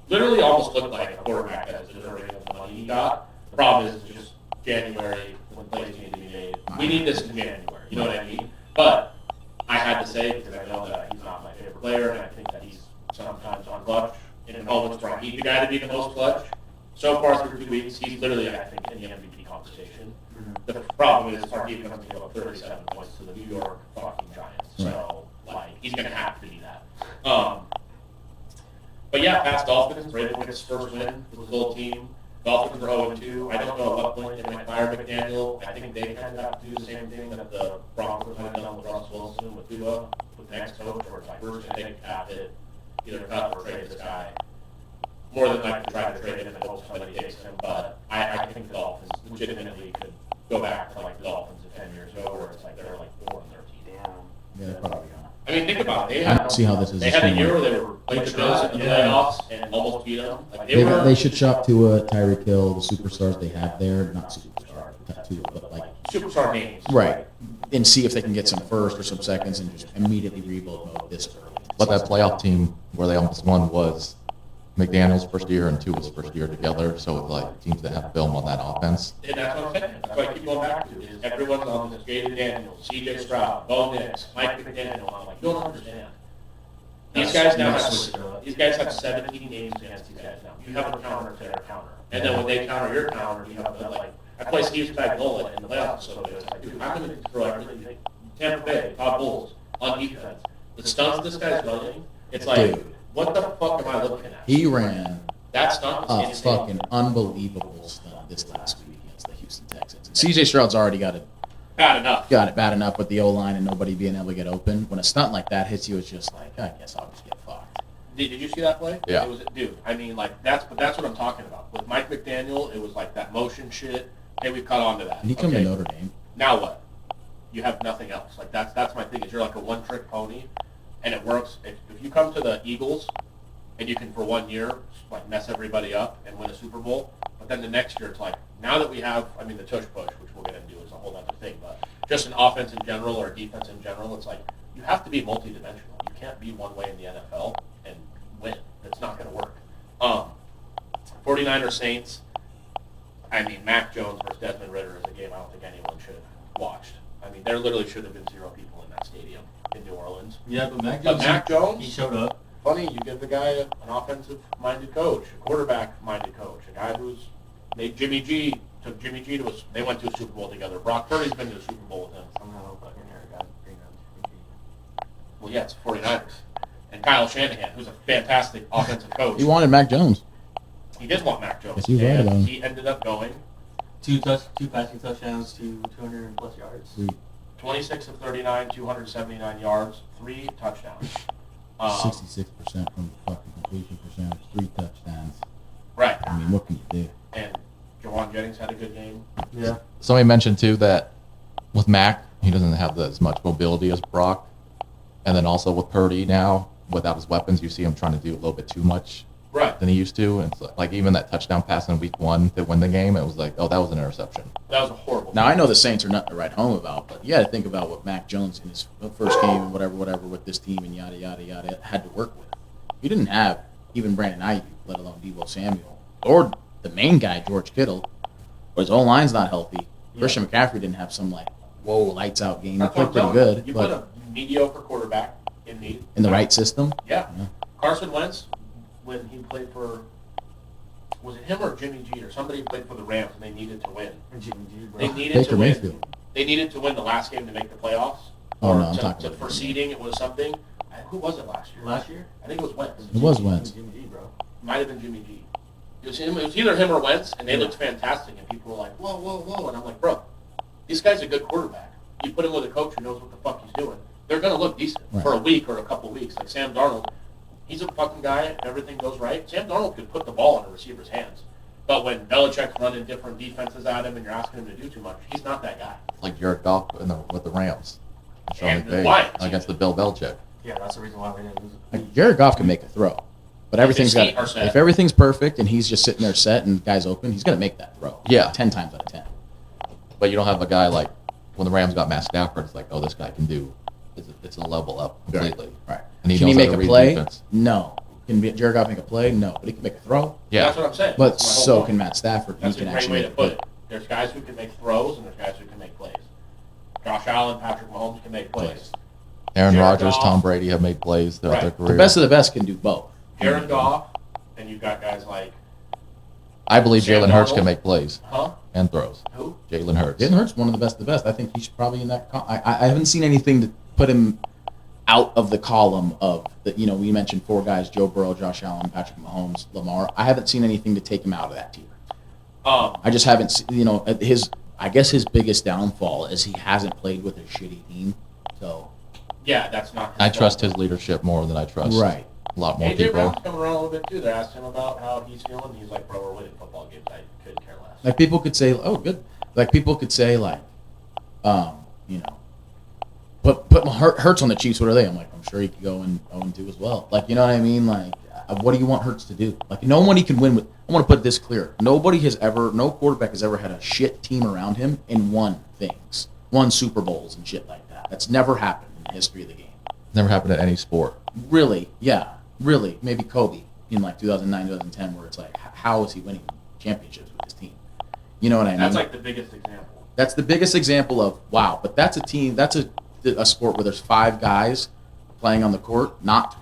literally almost looked like a quarterback that is deserving of the money he got. The problem is it's just January when plays need to be made. We need this in January. You know what I mean? But I had to say, because I know that he's not my favorite player, and I think that he's sometimes on clutch. And in moments where I need the guy to be the most clutch. So far through 2 weeks, he's literally, I think, in the MVP conversation. The problem is our defense can go up 37 points to the New York fucking Giants. So, he's going to have to be that. But yeah, Pats Dolphins, Brandon Witt's first win with his whole team. Dolphins are 0-2. I don't know at what point they might fire McDaniel. I think they kind of have to do the same thing that the Broncos might have done with Russ Wilson, with Tua, with the next coach, where it's like, we're just going to take a cap hit, either cut or trade this guy. More than likely try to trade him and hope somebody takes him, but I think the Dolphins legitimately could go back to like the Dolphins of 10 years ago, where it's like they're like 4-13. Damn. Yeah, they're probably gonna. I mean, think about it. I don't see how this is They the had a same year way. where they were playing the Bills in the Yeah. playoffs and almost beat them. Like they They should shop to Tyreek Hill, the superstars they have there, not superstars, Tua, but like superstar names. right, and see if they can get some first or some seconds and just immediately rebuild mode this early. But that playoff team where they almost won was McDaniel's first year and Tua's first year together. So it's like teams that have film on that offense. And that's what I'm saying. That's what I keep going back to. Is everyone's on this Jaden Daniels, C.J. Stroud, Bo Nix, Mike McDaniel. I'm like, you don't understand. These guys now have 17 games against these guys now. You have a counter to their counter, and then when they counter your counter, you have to like. I play Steve Spagnuolo in the playoffs, so it's like, dude, I'm going to throw everything. Tampa Bay, Todd Bowles on defense. The stunts this guy's running, it's like, Dude. what the fuck am I looking at? He ran That stunt was a insane. fucking unbelievable stunt this last week against the Houston Texans. CJ Stroud's already got it bad enough with the O line and nobody being able to get open. When a stunt like that hits you, it's just like, I guess I'll just get fucked. Did you see that play? Yeah. It was, dude, I mean, like, that's what I'm talking about. With Mike McDaniel, it was like that motion shit. Hey, we've caught on to that. And he come to Okay, Notre Dame. now what? You have nothing else. Like, that's my thing, is you're like a one-trick pony, and it works. If you come to the Eagles, and you can, for 1 year, like, mess everybody up and win a Super Bowl, but then the next year, it's like, now that we have, I mean, the tush push, which we'll get into, is a whole other thing, but just an offense in general or defense in general, it's like, you have to be multi-dimensional. You can't be one way in the NFL and win. It's not going to work. 49ers Saints, I mean, Mac Jones versus Desmond Ritter is a game I don't think anyone should have watched. I mean, there literally should have been 0 people in that stadium in New Orleans. Yeah, but Mac But Jones, Mac Jones, he showed up. funny, you give the guy an offensive-minded coach, a quarterback-minded coach, a guy who's made Jimmy G, took Jimmy G to they went to a Super Bowl together. Brock Purdy's been to a Super Bowl with him. Somehow fucking hair got bring up. Well, yeah, it's 49ers. And Kyle Shanahan, who's a fantastic offensive coach. He wanted Mac Jones. He did want Mac Jones. Yes, he was right and about him. he ended up going Two passing touchdowns to 200 plus yards. 26 of 39, 279 yards, 3 touchdowns. 66% from the fucking completion percentage, 3 touchdowns. Right. I mean, what can you do? And Jawan Jennings had a good game. Yeah. Somebody mentioned too that with Mac, he doesn't have as much mobility as Brock, and then also with Purdy now, without his weapons, you see him trying to do a little bit too much Right. than he used to. And it's like even that touchdown pass in week 1 to win the game, it was like, oh, that was an interception. That was a horrible Now, I know the Saints are nothing to write home about, but you got to think about what Mac Jones in his first game and whatever with this team and yada, yada, yada had to work with. You didn't have even Brandon Ayuk, let alone Deebo Samuel, or the main guy, George Kittle, or his own line's not healthy. Yeah. Christian McCaffrey didn't have some, like, whoa, lights-out game. He That's what played I'm pretty telling good, you. You put but a mediocre quarterback in need. in the right system. Yeah. Yeah. Carson Wentz, when he played for, was it him or Jimmy G or somebody played for the Rams and they needed to win. And Jimmy G, bro. They needed Baker to win. Mayfield. They needed to win the last game to make the playoffs. Oh, Or no, I'm talking to about for the- seeding, it was something. Who was it last year? Last year? I think it was Wentz. It was Wentz. Jimmy G, bro. Might have been Jimmy G. It was him. It was either him or Wentz, and they looked fantastic. And people were like, "Whoa, whoa, whoa!" And I'm like, "Bro, this guy's a good quarterback. You put him with a coach who knows what the fuck he's doing. They're gonna look decent Right. for a week or a couple of weeks." Like Sam Darnold, he's a fucking guy. If everything goes right, Sam Darnold could put the ball in a receiver's hands. But when Belichick's running different defenses at him and you're asking him to do too much, he's not that guy. Like Jared Goff with the Rams. Sean And the McVay Lions. against the Bill Belichick. Yeah, that's the reason why we didn't lose. Like, Jared Goff can make a throw, but everything's got. 15%. If everything's perfect and he's just sitting there set and guys open, he's gonna make that throw. Yeah. 10 times out of 10. But you don't have a guy like when the Rams got Matt Stafford. It's like, oh, this guy can do. It's a level up completely. Right. And he Can he knows how make to a read play? defense. No. Can Jared Goff make a play? No. But he can make a throw. Yeah. That's what I'm saying. But That's my whole so point. can Matt Stafford. That's he a can great actually way make to a put it. There's guys who can make throws, and there's guys who can make plays. Josh Allen, Patrick Mahomes can make plays. Aaron Jared Rodgers, Goff. Tom Brady have made plays throughout their Right. career. The best of the best can do both. Jared Goff, and you've got guys like, I believe Sam Jalen Hurts Darnold. can make plays huh? and throws. Who? Jalen Hurts. Jalen Hurts one of the best of the best. I think he's probably in that. I haven't seen anything to put him out of the column of the. You know, we mentioned 4 guys: Joe Burrow, Josh Allen, Patrick Mahomes, Lamar. I haven't seen anything to take him out of that tier. I just haven't I guess his biggest downfall is he hasn't played with a shitty team. So Yeah, that's not. I trust his leadership more than I trust right. a lot more AJ people. Brown's coming around a little bit too. They asked him about how he's feeling. He's like, "Bro, we're winning football games. I couldn't care less." Like people could say, "Oh, good." Like people could say, put Hurts on the Chiefs. What are they? I'm like, I'm sure he could go in 0-2 as well. Like, you know what I mean? Like, what do you want Hurts to do? Like, nobody can win with. I want to put this clear. No quarterback has ever had a shit team around him and won Super Bowls and shit like that. That's never happened in the history of the game. Never happened in any sport. Really, yeah, really. Maybe Kobe in like 2009, 2010, where it's like, how is he winning championships with his team? You know what I mean? That's like the biggest example. That's the biggest example of wow. But that's a team. That's a sport where there's 5 guys playing on the court, not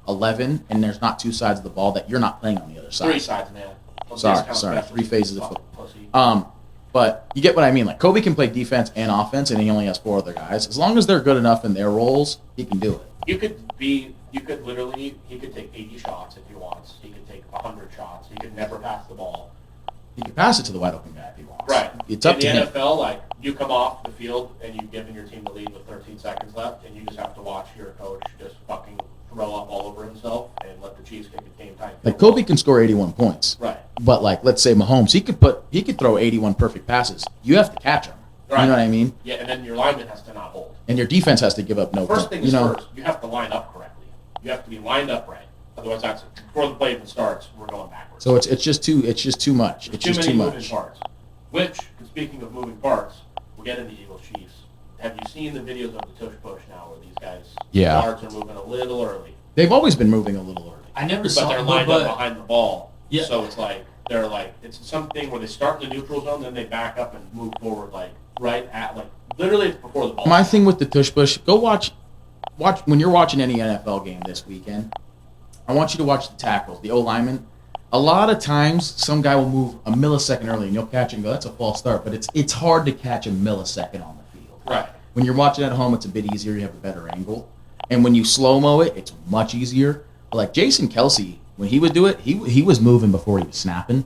11, and there's not 2 sides of the ball that you're not playing on the other side. 3 sides, man. Don't Sorry, discount special 3 phases of teams. football. Pussy. But you get what I mean. Like Kobe can play defense and offense, and he only has 4 other guys. As long as they're good enough in their roles, he can do it. He could take 80 shots if he wants. He could take 100 shots. He could never pass the ball. He can pass it to the wide open guy if he wants. Right. It's up in to the him. NFL, like, you come off the field and you've given your team the lead with 13 seconds left, and you just have to watch your coach just fucking throw up all over himself and let the Chiefs kick a game time. Like Kobe can score 81 points. Right. But like, let's say Mahomes, he could throw 81 perfect passes. You have to catch him. Right. You know what I mean? Yeah, and then your lineman has to not hold. And your defense has to give up no First points. thing is first, you have to line up correctly. You have to be lined up right. Otherwise, before the play even starts, we're going backwards. So it's just too much. It's just too moving much. parts. Which, speaking of moving parts, we'll get into Eagles Chiefs. Have you seen the videos of the tush push now, where these guys guards are moving a little early? They've always been moving a little early. I never But saw they're it, lined but up behind the ball. Yeah. So it's like it's something where they start in the neutral zone, then they back up and move forward literally it's before the ball. My thing with the tush push, go watch when you're watching any NFL game this weekend. I want you to watch the tackles, the O-lineman. A lot of times, some guy will move a millisecond early, and you'll catch it and go, that's a false start. But it's hard to catch a millisecond on the field. Right. When you're watching at home, it's a bit easier. You have a better angle. And when you slow-mo it, it's much easier. But like Jason Kelsey, when he would do it, he was moving before he was snapping.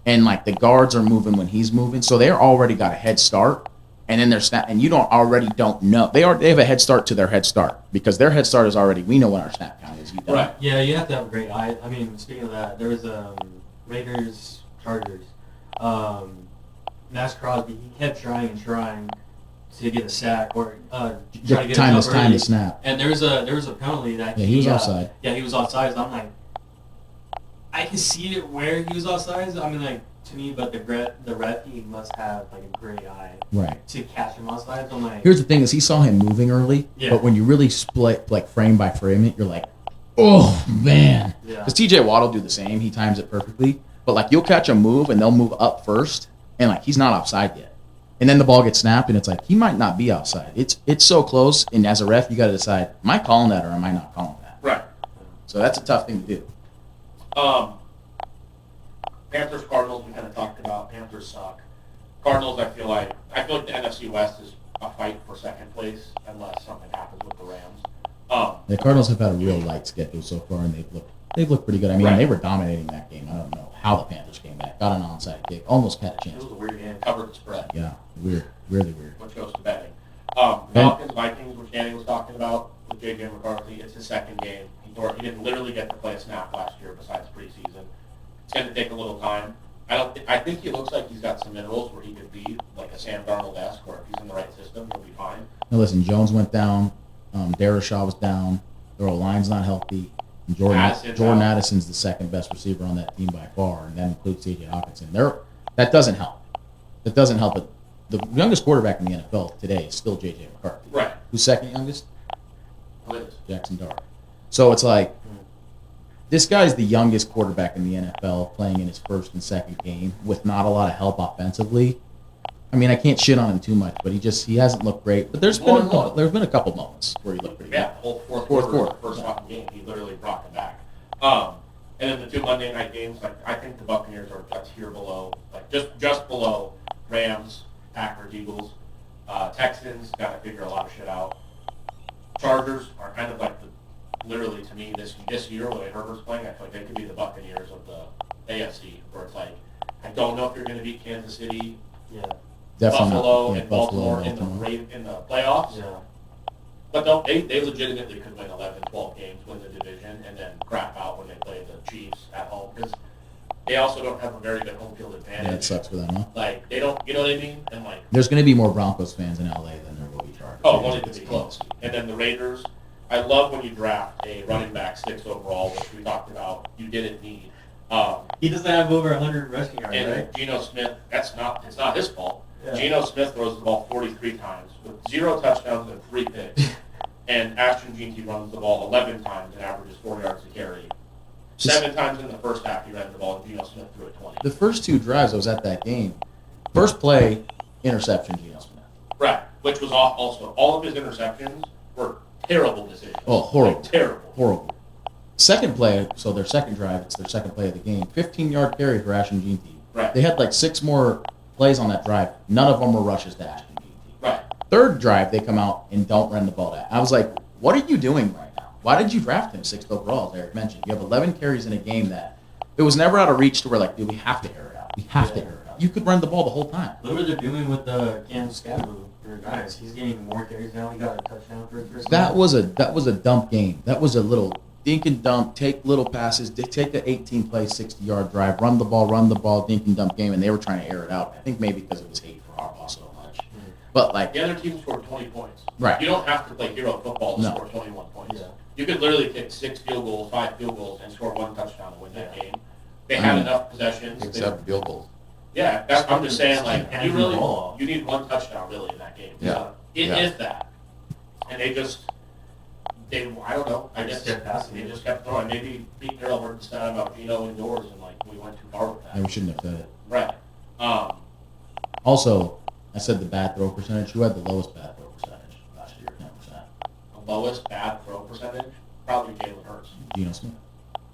And like the guards are moving when he's moving. So they're already got a head start. And then they're snap, and you don't know. They have a head start to their head start because their head start is already, we know what our snap count is. You don't. Right. yeah, you have to have a great eye. I mean, speaking of that, there was Raiders Chargers. Max Crosby, he kept trying to get a sack or try to get Time a to snap. And there was a penalty that Yeah, he was offside. Yeah, he was offside. I'm like, I can see it where he was offside. I mean, like, to me, but the ref, he must have like a great eye Right. to catch him offside. I'm like, Here's the thing: is he saw him moving early, Yeah. but when you really split like frame by frame it, you're like, oh man. Yeah. Because T.J. Watt will do the same; he times it perfectly. But like you'll catch a move and they'll move up first, and like he's not offside yet, and then the ball gets snapped and it's like he might not be offside. It's so close, and as a ref, you got to decide: am I calling that or am I not calling that? Right. So that's a tough thing to do. Panthers, Cardinals, we kind of talked about. Panthers suck. Cardinals, I feel like the NFC West is a fight for second place unless something happens with the Rams. The Cardinals have had a real light schedule so far, and they've looked pretty good. I mean, Right. they were dominating that game. I don't know how the Panthers came back. Got an onside kick, almost had a It chance. was a weird game. Covered the spread, Yeah, weird, really weird. which goes to betting. Falcons, Vikings, which Danny was talking about with J.J. McCarthy. It's his second game. He didn't literally get to play a snap last year besides preseason. It's going to take a little time. I think he looks like he's got some minerals where he could be like a Sam Darnold-esque, or if he's in the right system, he'll be fine. Now listen, Jones went down. Darrashaw was down. Their line's not healthy. And Jordan Addison's out. Addison's the second best receiver on that team by far, and that includes T.J. Hawkinson. That doesn't help. That doesn't help. But the youngest quarterback in the NFL today is still J.J. McCarthy. Right. Who's second youngest? Who is? Jackson Dart. So it's like, this guy's the youngest quarterback in the NFL playing in his first and second game with not a lot of help offensively. I mean, I can't shit on him too much, but he hasn't looked great. But there's been a couple moments where he looked pretty Yeah, good. the whole fourth Fourth quarter, quarter. first fucking game, he literally brought them back. And then the 2 Monday night games, like I think the Buccaneers are a tier below, like just below Rams, Packers, Eagles. Texans got to figure a lot of shit out. Chargers are kind of like literally to me this year, the way Herbert's playing, I feel like they could be the Buccaneers of the AFC, where it's like I don't know if you're going to beat Kansas City, Yeah. Definitely Buffalo, not. Yeah, and Baltimore in the playoffs. Yeah. But no, they legitimately could win 11, 12 games, win the division, and then crap out when they play the Chiefs at home because they also don't have a very good home field advantage. Yeah, it sucks for them, huh? Like they don't, you know what I mean? And like, There's going to be more Broncos fans in LA than there will be Chargers. oh, fans. wanted to be close. And then the Raiders. I love when you draft a running back 6 overall, which we talked about. You didn't need. He doesn't have over 100 rushing yards, And right? Geno Smith, it's not his fault. Yeah. Geno Smith throws the ball 43 times with 0 touchdowns and 3 picks. And Ashton Jeanty runs the ball 11 times and averages 4 yards a carry. 7 times in the first half he ran the ball and Geno Smith threw it 20. The first 2 drives I was at that game, first play, interception, Geno Smith. Right, which was also, all of his interceptions were terrible decisions. Oh, horrible. Like, terrible. Horrible. Second play, so their second drive, it's their second play of the game, 15-yard carry for Ashton Jeanty. Right. They had like 6 more plays on that drive. None of them were rushes to Ashton Jeanty. Right. Third drive, they come out and don't run the ball to. I was like, what are you doing right now? Why did you draft him 6th overall, as Eric mentioned? You have 11 carries in a game that it was never out of reach to where, like, dude, we have to air it out. We have to air it out. You could run the ball the whole time. Look what they're doing with the Cam Scaboo for guys. He's getting more carries now. He got a touchdown for his first That time. was a dump game. That was a little dink and dump, take little passes, take the 18-play, 60-yard drive, run the ball, dink and dump game, and they were trying to air it out. I think maybe because it was hate for Harbaugh so much. But, like, The other team scored 20 points. Right. You don't have to play hero football to No. score 21 points. Yeah. You could literally kick 6 field goals, 5 field goals, and score 1 touchdown to win that game. They had enough possessions. They- Except field goals. Yeah, I'm just saying, like, Can't you handle really, the ball. you need 1 touchdown really in that game. Yeah. It Yeah. is that. And I don't know, I They guess just kept passing they it. just kept throwing. Maybe Pete Carroll heard the stat about Geno indoors and, like, we went too far with we that. shouldn't have said it. Right. Also, I said the bad throw percentage. Who had the lowest bad throw percentage last year? 10%. The lowest bad throw percentage, probably Jalen Hurts. Geno Smith.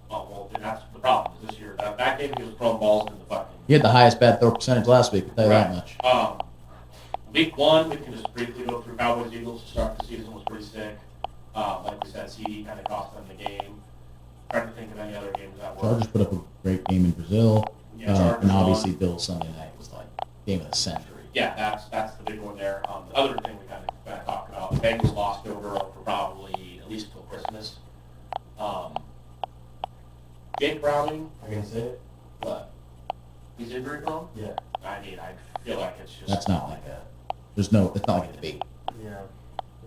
Oh, well, then that's the problem this year. That game he was throwing balls in the fucking... He had the highest bad throw percentage last week. I'll tell you that much. Week 1, we can just briefly go through Cowboys Eagles to start the season was pretty sick. Like we said, CD kind of cost them the game. Trying to think of any other games that were. Chargers put up a great game in Brazil. Yeah, Chargers and obviously won. Bills Sunday night was like game of the century. Yeah, that's the big one there. The other thing we kind of talked about, the Bengals lost Joe Burrow for probably at least till Christmas. Jake Browning, Are you going to say it? what? He's injury prone? Yeah. I mean, I feel like it's just... That's not like a. It's not like a debate. Yeah.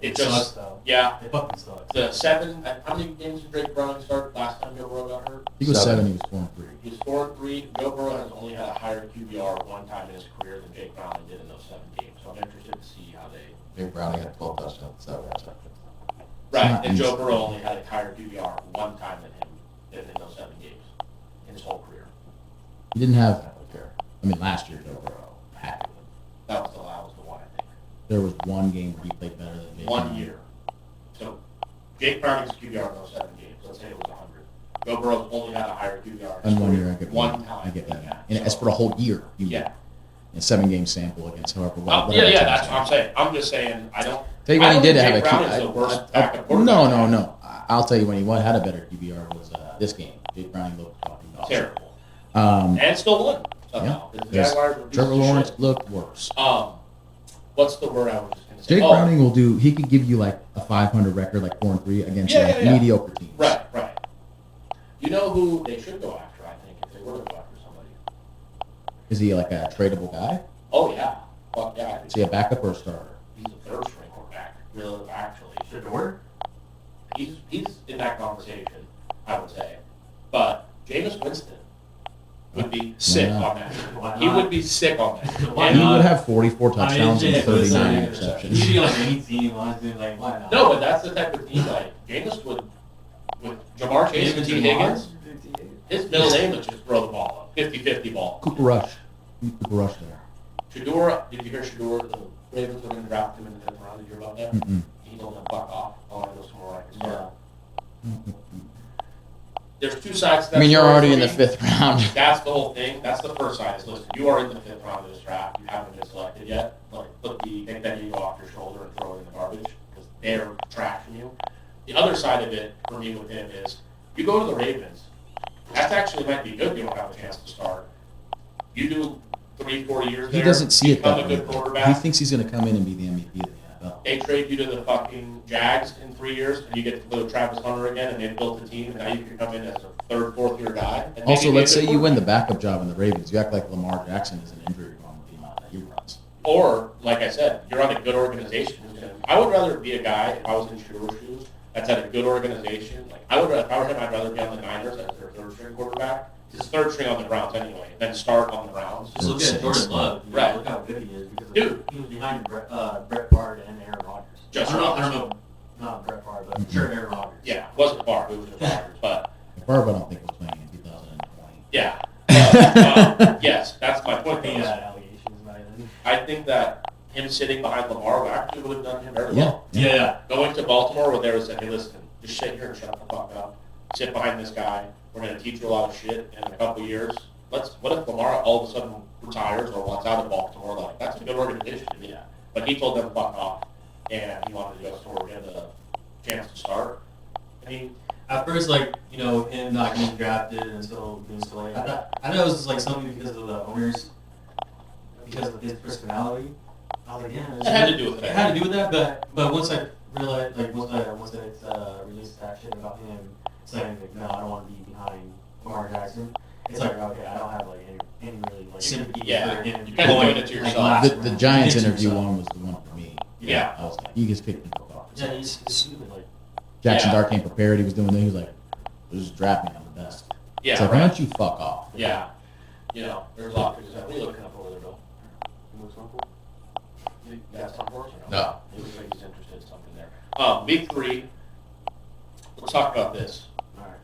It sucks, just... though. Yeah. It fucking sucks. The 7... How many games did Jake Browning start last time Joe Burrow got hurt? He was 7. 7. He was 4-3. He was 4-3. Joe Burrow has only had a higher QBR 1 time in his career than Jake Browning did in those 7 games. So I'm interested to see how they... Jake Browning had 12 touchdowns, 7 receptions. Right, not and Joe easy. Burrow only had a higher QBR 1 time than in those 7 games in his whole career. He didn't have. I mean, last year Joe Burrow had to. That was the one, I think. There was one game where he played better than Jake 1 Browning. year. So Jake Browning's QBR in those 7 games, let's say it was 100. Joe Burrow's only had a higher QBR. And 1 year I get one time. I get that. Yeah. And as for a whole year, you Yeah. a 7-game sample against however. Yeah, whatever yeah, team that's it's what I'm saying. I'm just saying, I don't... Tell you what I he don't did think have Jake a Browning's the worst backup quarterback. No. I'll tell you when he had a better QBR was this game. Jake Browning looked fucking awesome. Terrible. Um, And still won yeah. somehow. The Yes. Jaguars were pieces Trevor of Lawrence shit. looked worse. What's the word I was just going to say? Jake Browning will do. He could give you like a 500 record, like 4-3 against Yeah, yeah. mediocre teams. Right. You know who they should go after, I think, if they were to go after somebody? Is he like a tradable guy? Oh, yeah. Fuck yeah. I think Is he a backup or a starter? he's a third-string quarterback, really, actually. Shador? He's in that conversation, I would say. But Jameis Winston would be sick not? on that. Why He not? would be sick on that. Why And He not? would have 44 touchdowns and it's 39 just, interceptions. He'd be on any team, honestly, like, why not? no, but that's the type of team, like, Jameis would, with Jamar Chase and T. Higgins, his middle name would just throw the ball up. 50-50 ball. Cooper Rush. Cooper Rush there. Shador, did you hear Shador? The Ravens were going to draft him in the 5th round. Did you hear about that? Mm-mm. He told them, fuck off. I want to go somewhere I can start. Yeah. There's 2 sides to that I mean, you're story already for in the me. 5th round. That's the whole thing. That's the first side. Is listen, you are in the 5th round of this draft. You haven't been selected yet. Like, take that ego off your shoulder and throw it in the garbage because they're trashing you. The other side of it for me with him is you go to the Ravens. That actually might be good. You don't have a chance to start. You do 3-4 years He there. doesn't see it become that a way. good He quarterback. thinks he's going to come in and be the MVP of the NFL. They trade you to the fucking Jags in 3 years, and you get to play with Travis Hunter again, and they've built a team, and now you can come in as a third, fourth year guy. And Also, maybe be a let's good say you win the quarterback. backup job in the Ravens. You act like Lamar Jackson is an injury prone with the amount that he runs. Or, like I said, you're on a good organization. I would rather be a guy, if I was in your shoes, that's at a good organization. Like, I would, if I were him, I'd rather be on the Niners as their third string quarterback. He's third string on the Browns anyway, than start on the Browns. Just look at Jordan Love. You know, Right. Look how good he is because Dude. he was behind Brett Favre and Aaron Rodgers. Just I don't Rodgers. know, not Brett Favre, but I'm sure Aaron Rodgers. Yeah, it wasn't far, it was just Rodgers, but Barb, I don't think was playing in 2020. yeah. But, yes, that's my point. He Though. had allegations by then. I think that him sitting behind Lamar actually would have done him very Yeah. well. Yeah. Going to Baltimore where they would say, hey, listen, just sit here and shut the fuck up. Sit behind this guy. We're going to teach you a lot of shit in a couple years. What if Lamar all of a sudden retires or wants out of Baltimore? Like, that's a good organization to be at. But he told them to fuck off, and he wanted to go to where he had the chance to start. I mean, At first, like, you know, him not getting drafted until being so late. I know it was just like something because of the owners, because of his personality. I was like, yeah, it had to do with it that. had to do with that, but once I realized, like, once it released that shit about him saying, like, no, I don't want to be behind Lamar Jackson, it's like, okay, I don't have, like, any really, like, sympathy Yeah, for him. you kinda going, doing it to like, yourself. last The round. Giants You did it to interview yourself. one was the one for me. Yeah. I was like, he gets picked and fuck off. Yeah, he's stupid, like, Jackson Yeah. Dart came prepared. He was doing things. He was like, just draft me. I'm the best. Yeah, It's like, why right. don't you fuck off? Yeah. You know, there's a lot of things that we looking up over there, Bill. You look something? You got something for us or No. It looks like he's interested in something there. Week 3. Let's talk about this. alright.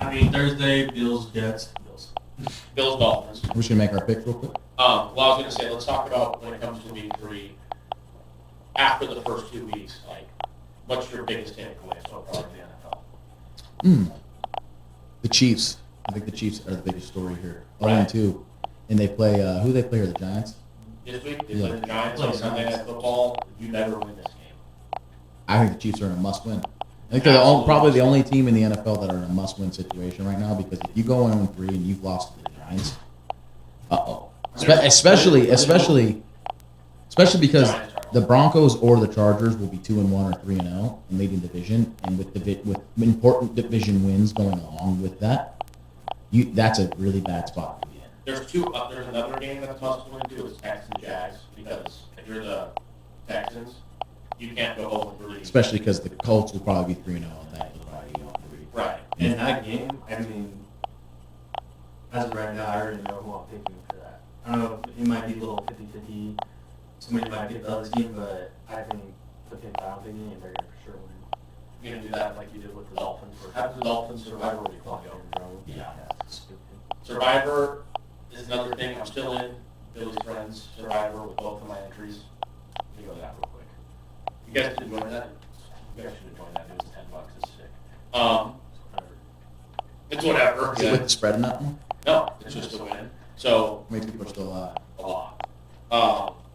I mean, Thursday, Bills, Jets, Bills. Bills Dolphins. We're just gonna make our picks real quick. Well, I was going to say, let's talk about when it comes to week 3, after the first 2 weeks, like, what's your biggest takeaway so far in the NFL? The Chiefs. I think the Chiefs are the biggest story here. Right. 0-2, and they play who they play? Are the Giants? This week, they Yeah. play the Giants on Sunday Night Football. You never win this game. I think the Chiefs are in a must-win. I think they're probably the only team in the NFL that are in a must-win situation right now because if you go 0-3 and you've lost to the Giants, especially because the Broncos or the Chargers will be 2-1 or 3-0 and leading division, and with important division wins going along with that, that's a really bad spot to be in. There's another game that's must win too. It's Texans Jags because if you're the Texans, you can't go 0-3. Especially because the Colts will probably be 3-0 and that will probably be 0-3. Right. In that game, I mean, as of right now, I already know who I'm picking for that. I don't know, it might be a little 50-50. Somebody might pick the other team, but I think the pick that I'm picking, and they're going to for sure win. You're gonna do that like you did with the Dolphins. Have the Dolphins Survivor Week go. Yeah. Survivor is another thing. I'm still in Billy's Friends Survivor with both of my entries. Let me go to that real quick. You guys should join that. You guys should join that. It was $10. It's sick. It's whatever. Is it with the spread in that one? No, it's just a win. So How many people are still alive? a lot.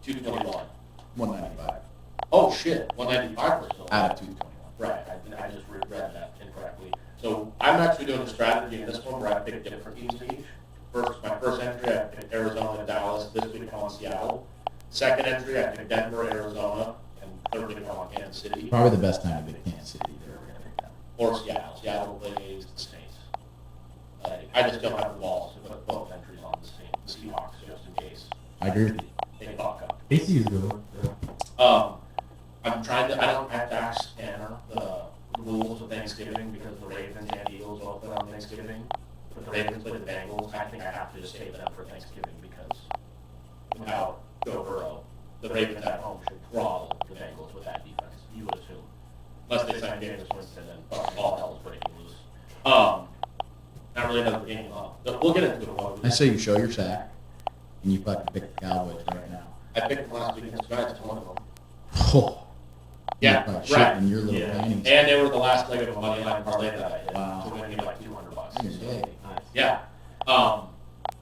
221. 195 Oh shit, 195 was still out of 221. Right, I just read that incorrectly. So I'm actually doing a strategy in this one where I pick different teams each. My first entry, I picked Arizona and Dallas. This week I'm on Seattle. Second entry, I picked Denver, Arizona, and third week I'm on Kansas City. Probably the best time to pick Kansas City. They're ever gonna pick them. Or Seattle. Seattle plays the Saints. I just don't have the balls to put both entries on the Seahawks just in case I agree with you. they fuck up. AC is good. I don't have to ask Anna the rules of Thanksgiving because the Ravens and Eagles both play on Thanksgiving. But the Ravens play the Bengals. I think I have to just save them for Thanksgiving because without Joe Burrow, the Ravens at home should throttle the Bengals with that defense. You would assume. Unless they sign Jameis Winston and all hell is breaking loose. Not really another game. We'll get into it. I say you show your sack, and you fucking pick the Cowboys right now. I picked them last week against the Giants. One of them. Oh. Yeah, You're right. shitting your little Yeah. panties. And they were the last leg of a money line parlay that I did. Wow. To win me like $200. Good day. Nice. Yeah.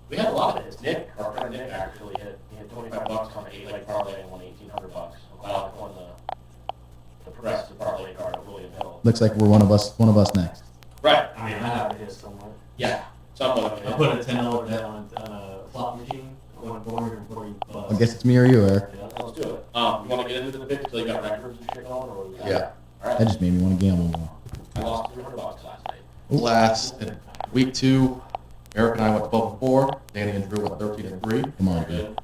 We had a lot of hits. Nick, our friend Nick, actually he hit $25 on an 8-leg parlay and won $1,800. Well, won the progressive parlay card of William Hill. Looks like we're one of us next. Right. I mean, I have to hit somewhat. Yeah. Somewhat of I a put a $10 bet on guess it's me or you, Eric. Yeah, let's do it. You want to get into the picks till you got records and shit going, or Yeah. All right. That just made me want to gamble more. I lost $300 last night. Last week 2, Eric and I went 12-4. Danny and Drew went 13-3. Come on, Very dude.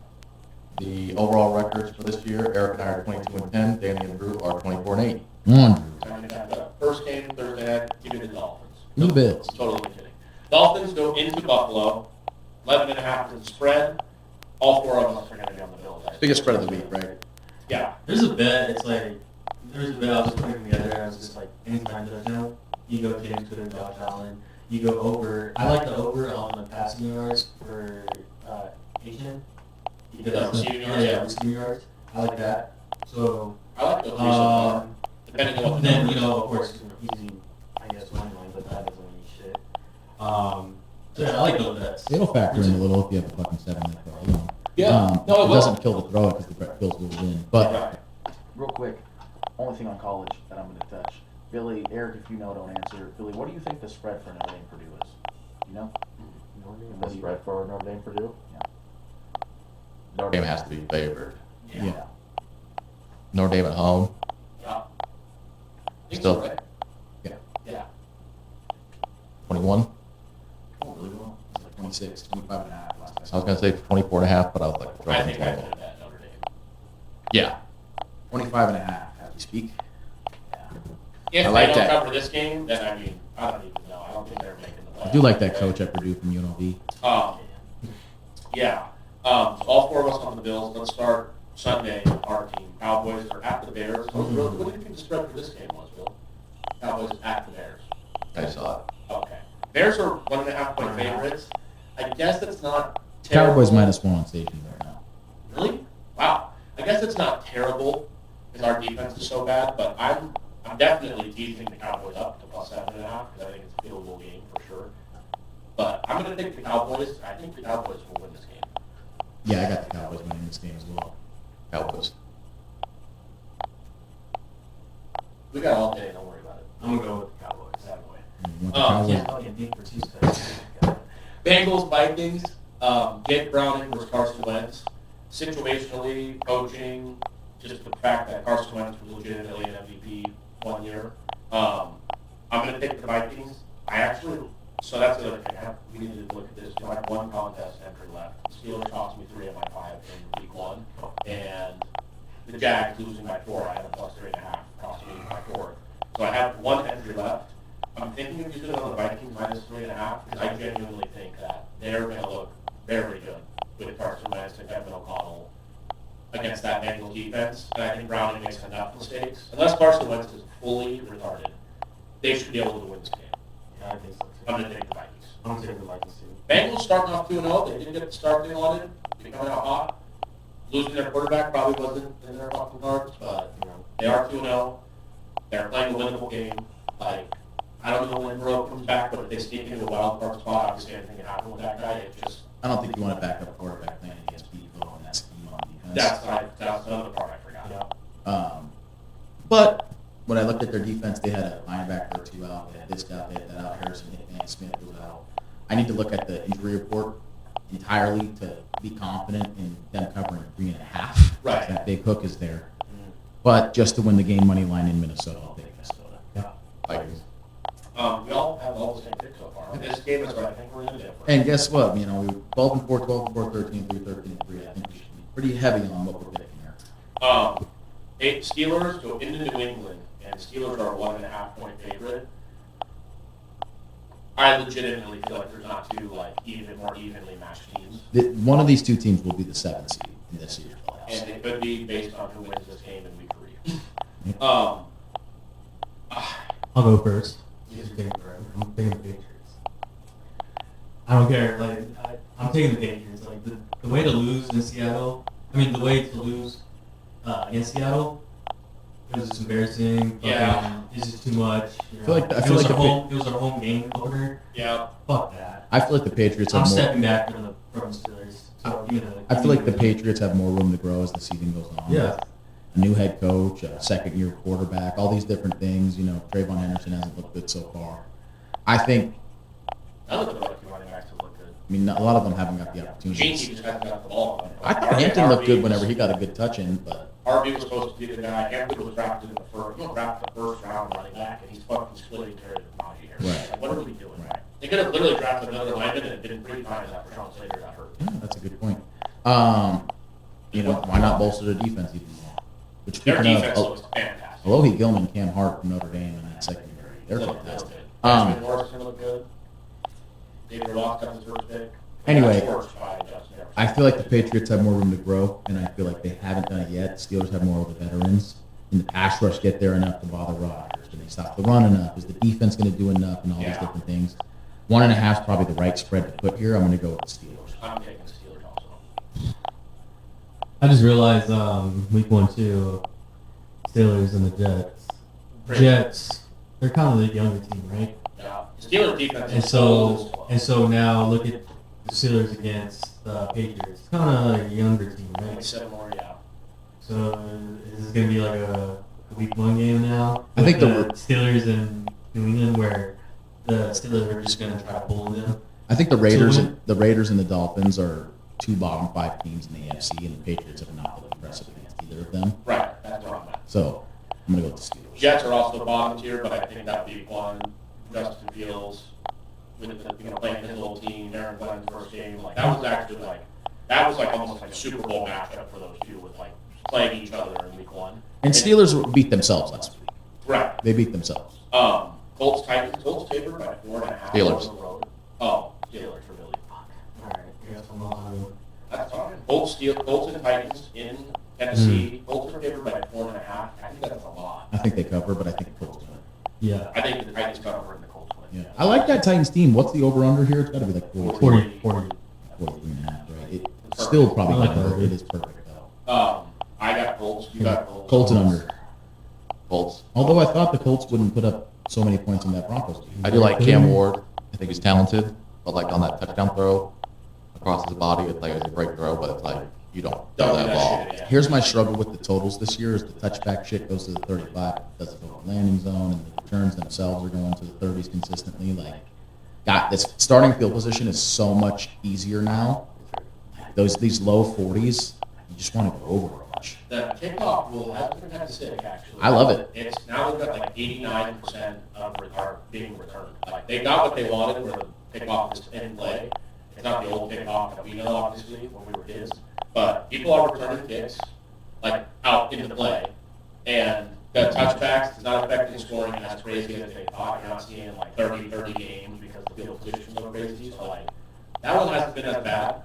The overall records for this year, Eric and I are 22-10. Danny and Drew are 24-8. Come on, Drew. Time to catch up. First game Thursday night. Give me the Dolphins. Give me the Bills. Totally kidding. Dolphins go into Buffalo. 11.5 is the spread. All 4 of us are going to be on the Bills. Biggest spread of the week, right? Yeah. There's a bet. It's like there's a bet. I was just putting together. And I was just like, anytime touchdown, you go James Cook, Josh Allen. You go over. I like the over on the passing yards for Asian. The receiving yards, Yeah, yeah. receiving yards. I like that. So I like those 3 so far. Depending on what the then numbers of are. course, easy. I guess money line, but that doesn't mean shit. So yeah, I like those bets. It'll factor in a little if you have a fucking 7-minute throw. You know. Yeah. No, it it will. doesn't kill the throw because the Bills will win. But Right. Real quick, only thing on college that I'm going to touch. Billy, Eric, if you know, don't answer. Billy, what do you think the spread for Notre Dame Purdue is? You know? The spread for Notre Dame Purdue? Notre Dame has to be favored. yeah. Notre Dame at home. Yeah. Think Still- so, right? Yeah. Yeah. 21. Oh, really well. It's like 26, 25 and a half last I was going to say 24.5, but I was like, I dropping think I 21. did that Notre Dame. Yeah. 25 and a half as we speak. If I like they don't that. cover this game, then I mean, I don't even know. I don't think they're making the playoffs. I do like that coach at Purdue from UNLV. Yeah. All 4 of us on the Bills. Let's start Sunday. Our team, Cowboys, are at the Bears. What do you think the spread for this game was, Bill? Cowboys at the Bears. I saw it. Okay. Bears are 1.5 point favorites. I guess that's not terrible. Cowboys -1 on station right now. Really? Wow. I guess it's not terrible because our defense is so bad, but I'm definitely teasing the Cowboys up to +7.5 because I think it's a field goal game for sure. But I'm going to take the Cowboys. I think the Cowboys will win this game. Yeah, I got the Cowboys winning this game as well. Cowboys. We got all day. Don't worry about it. I'm gonna go with the Cowboys. That way. You want the Oh, Cowboys? Yeah, fucking think for Tuesday. Bengals, Vikings, Jake Browning versus Carson Wentz. Situationally, coaching, just the fact that Carson Wentz was legitimately an MVP 1 year. I'm going to take the Vikings. So that's the other thing. We need to look at this. I have 1 contest entry left. The Steelers cost me 3 of my 5 in week 1. And the Jags losing by 4. I have a +3.5, cost me my 4. So I have 1 entry left. I'm thinking of using it on the Vikings -3.5 because I genuinely think that they're going to look very good with Carson Wentz and Kevin O'Connell against that Bengals defense. And I think Browning makes enough mistakes. Unless Carson Wentz is fully retarded, they should be able to win this game. Yeah, I think so too. I'm going to take the Vikings. I'm gonna take the Vikings too. Bengals starting off 2-0. They didn't get the start they wanted. They're coming out hot. Losing their quarterback probably wasn't in their fucking cards, but You know, they are 2-0. They're playing a winnable game. Like, I don't know when Burrow comes back, but if they sneak into a wild card spot, obviously anything can happen with that guy. It just I don't think you want to back up a quarterback playing against people on that scheme on defense. that's another part I forgot. yeah. But when I looked at their defense, they had a linebacker or 2 out. They had this out, they had that out. Harrison and Smith was out. I need to look at the injury report entirely to be confident in them covering 3.5. Right. That big hook is there. But just to win the game money line in Minnesota, I'll take Minnesota. Yeah. Vikings. We all have all the same picks so far. This game is what I think we're going to do. And guess what? You know, we 12-4, 12-4, 13-3, 13-3. I think we should be pretty heavy on what we're picking here. 8 Steelers go into New England, and Steelers are a 1.5 point favorite. I legitimately feel like there's not 2 more evenly matched teams, One of these 2 teams will be the 7th seed in this year's playoffs. and it could be based on who wins this game in week 3. I'll go first. You guys are taking forever. I'm taking the Patriots. I don't care. Like I'm taking the Patriots. Like the way to lose in Seattle. I mean, the way to lose against Seattle. It was just embarrassing. Yeah. It's just too much. You know. I feel it was like our home. It was our home game opener. Yeah. Fuck that. I feel like the Patriots I'm have more. stepping back from the Steelers. So, I feel like the Patriots have more room to grow as the season goes on. Yeah. A new head coach, a second-year quarterback, all these different things. You know, Trayvon Henderson hasn't looked good so far. I think I look at the rookie running backs to look good. I mean, a lot of them haven't got the Gene opportunities. just hasn't got the ball. I thought Hampton looked good whenever he got a good touch in, but RB was supposed to be the guy. Hampton was drafted in the first. You don't draft the first round running back, and he's fucking splitting hairs with Najee Harris. Right. Like, what are we doing? Right. They could have literally drafted another lineman and didn't bring times after Sean Slater got hurt. yeah, that's a good point. You know, why not bolster the defense even more? Which Their speaking defense of, looks fantastic. Alohi Gilman, Cam Hart from Notre Dame in that secondary, they're Look fantastic. good. Benjamin Morrison looked good. David Ross got his first pick. Anyway, That's worse by Justin Jefferson. I feel like the Patriots have more room to grow, and I feel like they haven't done it yet. Steelers have more of the veterans. And the pass rush get there enough to bother Rodgers? Can they stop the run enough? Is the defense going to do enough? And all these different things. 1.5 is probably the right spread to put here. I'm going to go with the Steelers. I'm taking the Steelers also. I just realized week 1 too, Steelers and the Jets. Jets, they're kind of the younger team, right? Yeah. Steelers defense And is slow. so now look at the Steelers against the Patriots. It's kind of a younger team, Only right? 7 more, yeah. So is this gonna be like a week 1 game now? I think with the- Steelers and New England, where the Steelers are just gonna try to pull them. I think the Raiders, So and the Raiders and the Dolphins are 2 bottom 5 teams in the AFC, and the Patriots have not been impressive against either of them. Right. That's where I'm at. So I'm going to go with the Steelers. Jets are also bottom tier, but I think that week 1, Justin Fields, with the, playing his little team, Aaron Glenn's first game, like that was actually like almost like a Super Bowl matchup for those two, with like playing each other in week 1. And Steelers beat themselves last week. Right. They beat themselves. Colts Titans. Colts favored by 4.5 Steelers. on the road. Oh, Steelers for Billy. Alright, I guess I'm on. That's fine. Colts and Titans in Tennessee. Colts are favored by 4.5. I think that's a lot. I think they cover, but I think the Colts win. Yeah. I think the Titans cover and the Colts win. Yeah. I like that Titans team. What's the over-under here? It's got to be like 40. 40. 43.5, right? It's still probably I like under. that. It is perfect, though. I got Colts. You got Colts. Colts and under. Colts. Although I thought the Colts wouldn't put up so many points in that Broncos team. I do like Cam Ward. I think he's talented, but like on that touchdown throw across his body, it's like it's a great throw, but it's like you don't throw that ball. shit, yeah. Here's my struggle with the totals this year is the touchback shit goes to the 35, doesn't go to the landing zone, and the returns themselves are going to the 30s consistently. Like, God, this starting field position is so much easier now. These low 40s, you just want to go over a bunch. The kickoff rule hasn't been that sick, actually. I love it. It's now they've got like 89% of are being returned. Like they got what they wanted, where the kickoff is in play. It's not the old kickoff that we know, obviously, when we were kids. But people are returning kicks, like out into play, and the touchbacks is not affecting scoring as crazy as they thought. You're not seeing like 30 games because the field position is so crazy. So like that one hasn't been as bad.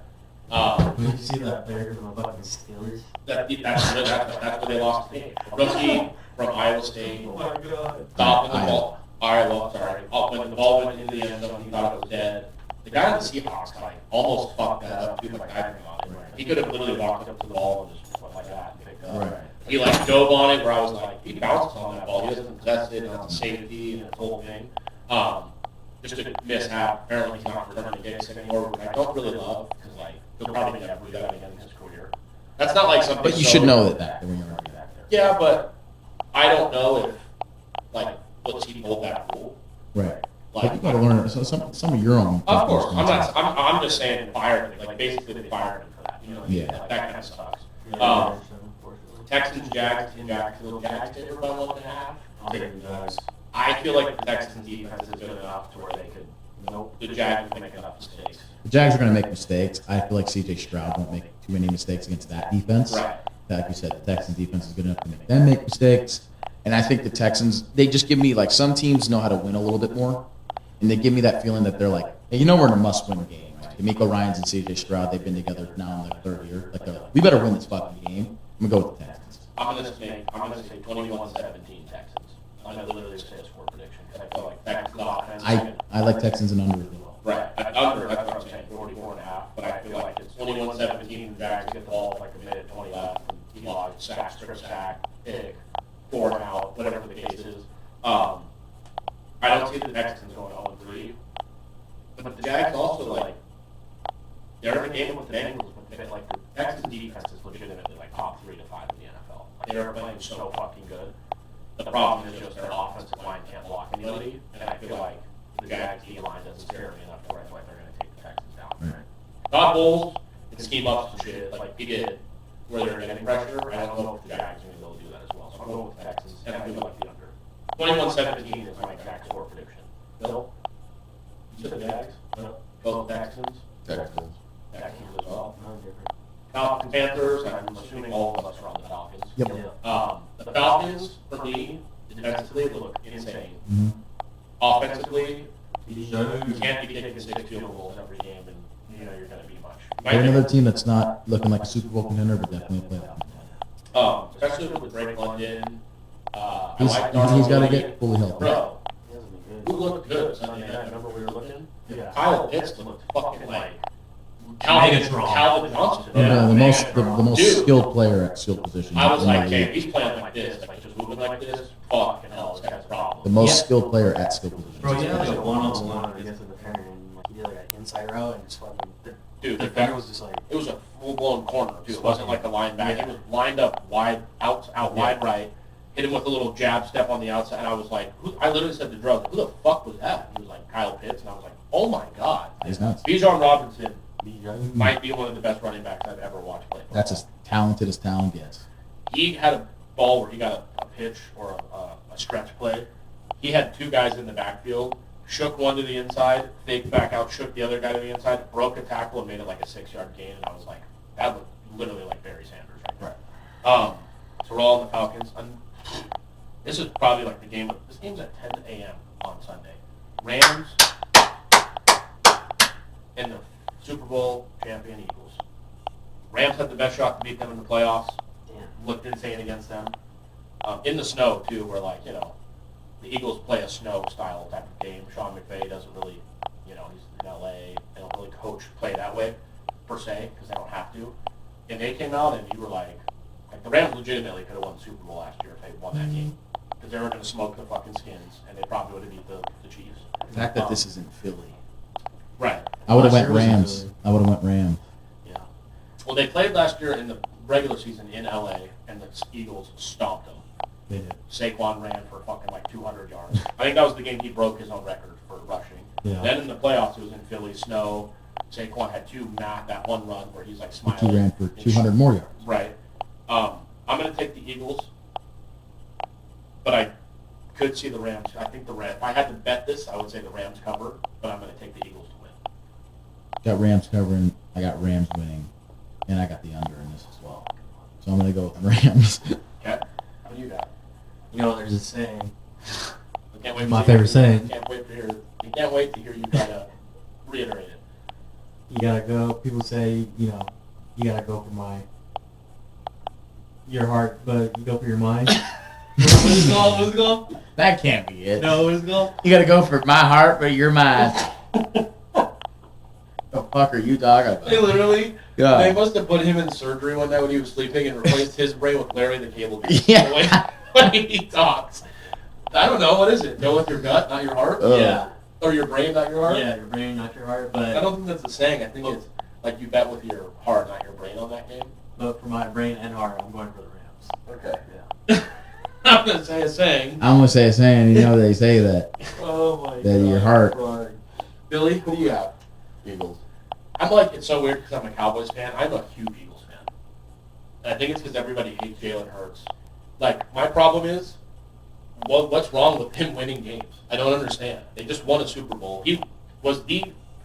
Did you see that player from the fucking Steelers? That's where they lost the game. Rookie from Iowa State. Oh my god. Stopping the ball. Iowa, sorry. When the ball went into the end zone, he thought it was dead. The guy on the Seahawks like almost fucked that up too by diving on it. He could have literally walked up to the ball and just went like that and picked up. Right. He like dove on it where I was like, he bounces on that ball. He doesn't possess it, and that's a safety and the whole thing. Just a mishap. Apparently he's not returning kicks anymore, which I don't really love because like he'll probably never do that again in his career. That's not like something. But you should know that when you're already back there. Yeah, but I don't know if like let's he pulled that rule. Right. Like, But you got to learn some of your own. of course, I'm just saying fire him. Like basically they fired him for that. You know what I mean? Yeah. Like, that kind of sucks. Yeah, Texans, Jags, in Jacksonville, Jags favored by 1.5. I'm taking the Jags. I feel like the Texans defense is good enough to where they could. Nope. The Jags will make enough mistakes. The Jags are going to make mistakes. I feel like C.J. Stroud won't make too many mistakes against that defense. Right. Like you said, the Texans defense is good enough to make them make mistakes. And I think the Texans, they just give me, like, some teams know how to win a little bit more. And they give me that feeling that they're like, hey, we're in a must-win game. Right? D'Amico Ryans and C.J. Stroud, they've been together now in their third year. Like, they're like, we better win this fucking game. I'm going to go with the Texans. I'm gonna say 21-17 Texans. I'm gonna literally say a score prediction because I feel like Texans offense. I like Texans and under as well. Right, under, that's what I'm saying, 44.5, but I feel like it's 21-17, the Jags get the ball like a minute, 20 left, and he logs, sack, strip sack, pick, 4 and out, whatever the case is. I don't see the Texans going 0-3, but the Jags also, like, they're in a game with the Bengals, but like, the Texans defense is legitimately, like, top 3 to 5 in the NFL. Like, they're playing so fucking good. The problem is just their offensive line can't block anybody, and I feel like the Jags D line doesn't scare me enough to where I feel like they're going to take the Texans down. Right. not bowls, and scheme up some shit like he did, where they're getting pressure. I don't know if the Jags are going to be able to do that as well. So I'm going with the Texans, and I do like the under. 21-17 is my exact score prediction. Bill? You said the Jags? No. Both Texans? Texans. Texans as well. No different. Falcons, Panthers, I'm assuming all of us are on the Falcons. Yep. The Falcons, for me, defensively look insane. Mhm. Offensively, You you can't be kicking 6 field goals every game, and you know you're going to be much. They're another team that's not looking like a Super Bowl contender, but definitely a playoff contender. Especially with Drake London. I He's like got to Darnold. get fully healthy. Bro, He hasn't been who good. looked good Sunday night? Remember we were looking? Yeah. Kyle Pitts looked fucking like Megatron. Calvin Johnson. Yeah, the most Dude. skilled player at skill position I was in the like, league. hey, he's playing like this, like just moving like this. Fucking hell, this guy's a problem. The most Yeah. skilled player at skill position. Bro, he had like a one-on-one against the defender, and like he did like an inside route, and just fucking Dude, the defender was just like, it was a full-blown corner, too. It wasn't like a linebacker. He was lined up wide, out wide right, hit him with a little jab step on the outside, and I was like, I literally said to Drew, who the fuck was that? He was like, Kyle Pitts, and I was like, oh my God. He's nuts. Bijan Robinson might be one of the best running backs I've ever watched play football. That's as talented as talent gets. He had a ball where he got a pitch or a stretch play. He had two guys in the backfield, shook one to the inside, faked back out, shook the other guy to the inside, broke a tackle, and made it like a 6-yard gain. And I was like, that looked literally like Barry Sanders right there. So we're all in the Falcons. This is probably like the game. This game's at 10 a.m. on Sunday. Rams and the Super Bowl champion Eagles. Rams had the best shot to beat them in the playoffs. Looked insane against them. In the snow, too, where, like, you know, the Eagles play a snow-style type of game. Sean McVay doesn't really, you know, he's in L.A. They don't really play that way, per se, because they don't have to. And they came out, and you were like the Rams legitimately could have won the Super Bowl last year if they won that game. Because they were going to smoke the fucking Skins, and they probably would have beat the Chiefs. The fact that this is in Philly. Right. I would have went Last year was in Rams. Philly. I would have went Rams. Yeah. Well, they played last year in the regular season in L.A., and the Eagles stomped them. they did. Saquon ran for fucking like 200 yards. I think that was the game he broke his own record for rushing. Yeah. Then in the playoffs, it was in Philly, snow. Saquon had that one run where he's like He smiling. ran for 200 more yards. Right. I'm going to take the Eagles, but I could see the Rams. I think the Rams, if I had to bet this, I would say the Rams cover, but I'm going to take the Eagles to win. Got Rams covering. I got Rams winning, and I got the under in this as well. So I'm going to go with Rams. Okay? What do you got? You know, there's a saying. I can't wait My to hear- favorite saying. You can't wait to hear you try to reiterate it. You gotta go. People say, you know, you gotta go for your heart, but you go for your mind. What is it called? What is it called? That can't be it. No, what is it called? You got to go for my heart, but you're mine. The fuck are you talking They about? literally, God. they must have put him in surgery one night when he was sleeping and replaced his brain with Larry the Cable Guy. Yeah. The way he talks. I don't know, what is it? Go with your gut, not your heart? Yeah. Or your brain, not your heart? Yeah, your brain, not your heart. I But don't think that's the saying. I think it's like you bet with your heart, not your brain on that game. for my brain and heart, I'm going for the Rams. Okay. Yeah. I'm going to say a saying. I'm going to say a saying. You know they say that. Oh my That your heart. Billy, who do you have? Eagles. I'm like, it's so weird because I'm a Cowboys fan. I'm a huge Eagles fan. And I think it's because everybody hates Jalen Hurts. Like, my problem is, what's wrong with him winning games? I don't understand. They just won a Super Bowl. He was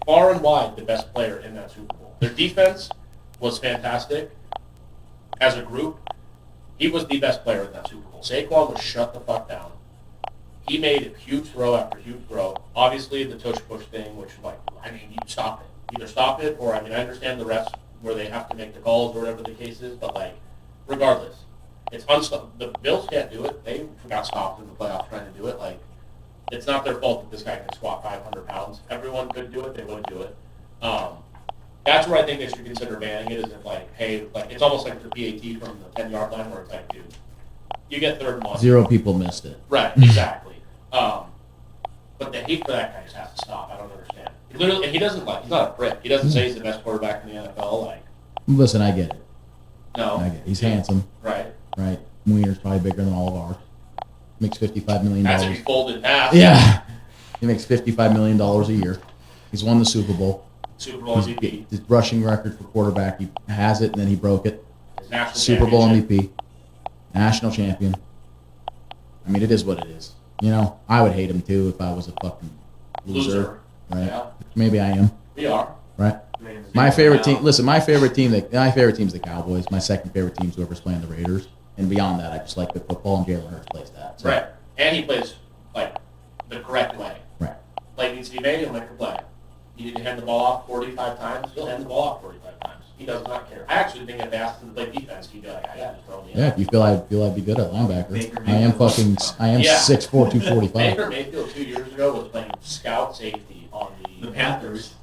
far and wide the best player in that Super Bowl. Their defense was fantastic as a group. He was the best player in that Super Bowl. Saquon was shut the fuck down. He made a huge throw after huge throw. Obviously, the tush push thing, which, like, I mean, you stop it. Either stop it, or, I mean, I understand the refs where they have to make the calls or whatever the case is, but, like, regardless, it's unstoppable. The Bills can't do it. They got stopped in the playoffs trying to do it. Like, it's not their fault that this guy can squat 500 pounds. If everyone could do it, they wouldn't do it. That's where I think they should consider banning it, is if, like, hey, like, it's almost like the PAT from the 10-yard line where it's like, dude, you get third and one. 0 people missed it. Right, exactly. But the hate for that guy just has to stop. I don't understand. He literally, and he doesn't, like, he's not a prick. He doesn't say he's the best quarterback in the NFL. Like, Listen, I get it. no. I get it. He's handsome, Right. right? Wiener's probably bigger than all of ours. Makes $55 million. That's if he folded in half. Yeah. He makes $55 million a year. He's won the Super Bowl. Super Bowl He's, MVP. his rushing record for quarterback, he has it, and then he broke it. His national Super Bowl championship. MVP, national champion. I mean, it is what it is. You know, I would hate him too if I was a fucking loser. Right? Yeah, Maybe I am. we are. Right? My favorite team. Listen, my favorite team's the Cowboys. My second favorite team's whoever's playing the Raiders. And beyond that, I just like good football, and Jalen Hurts plays that. So. Right. And he plays, like, the correct way. Right. Play needs to be made, he'll make a play. You need to hand the ball off 45 times, he'll hand the ball off 45 times. He does not care. I actually think if they asked him to play defense, he'd be like, yeah, just throw me Yeah, in. if you feel I'd be good at linebacker, Baker I am Yeah. 6'4", 245. Baker Mayfield 2 years ago was playing scout safety on the The Panthers.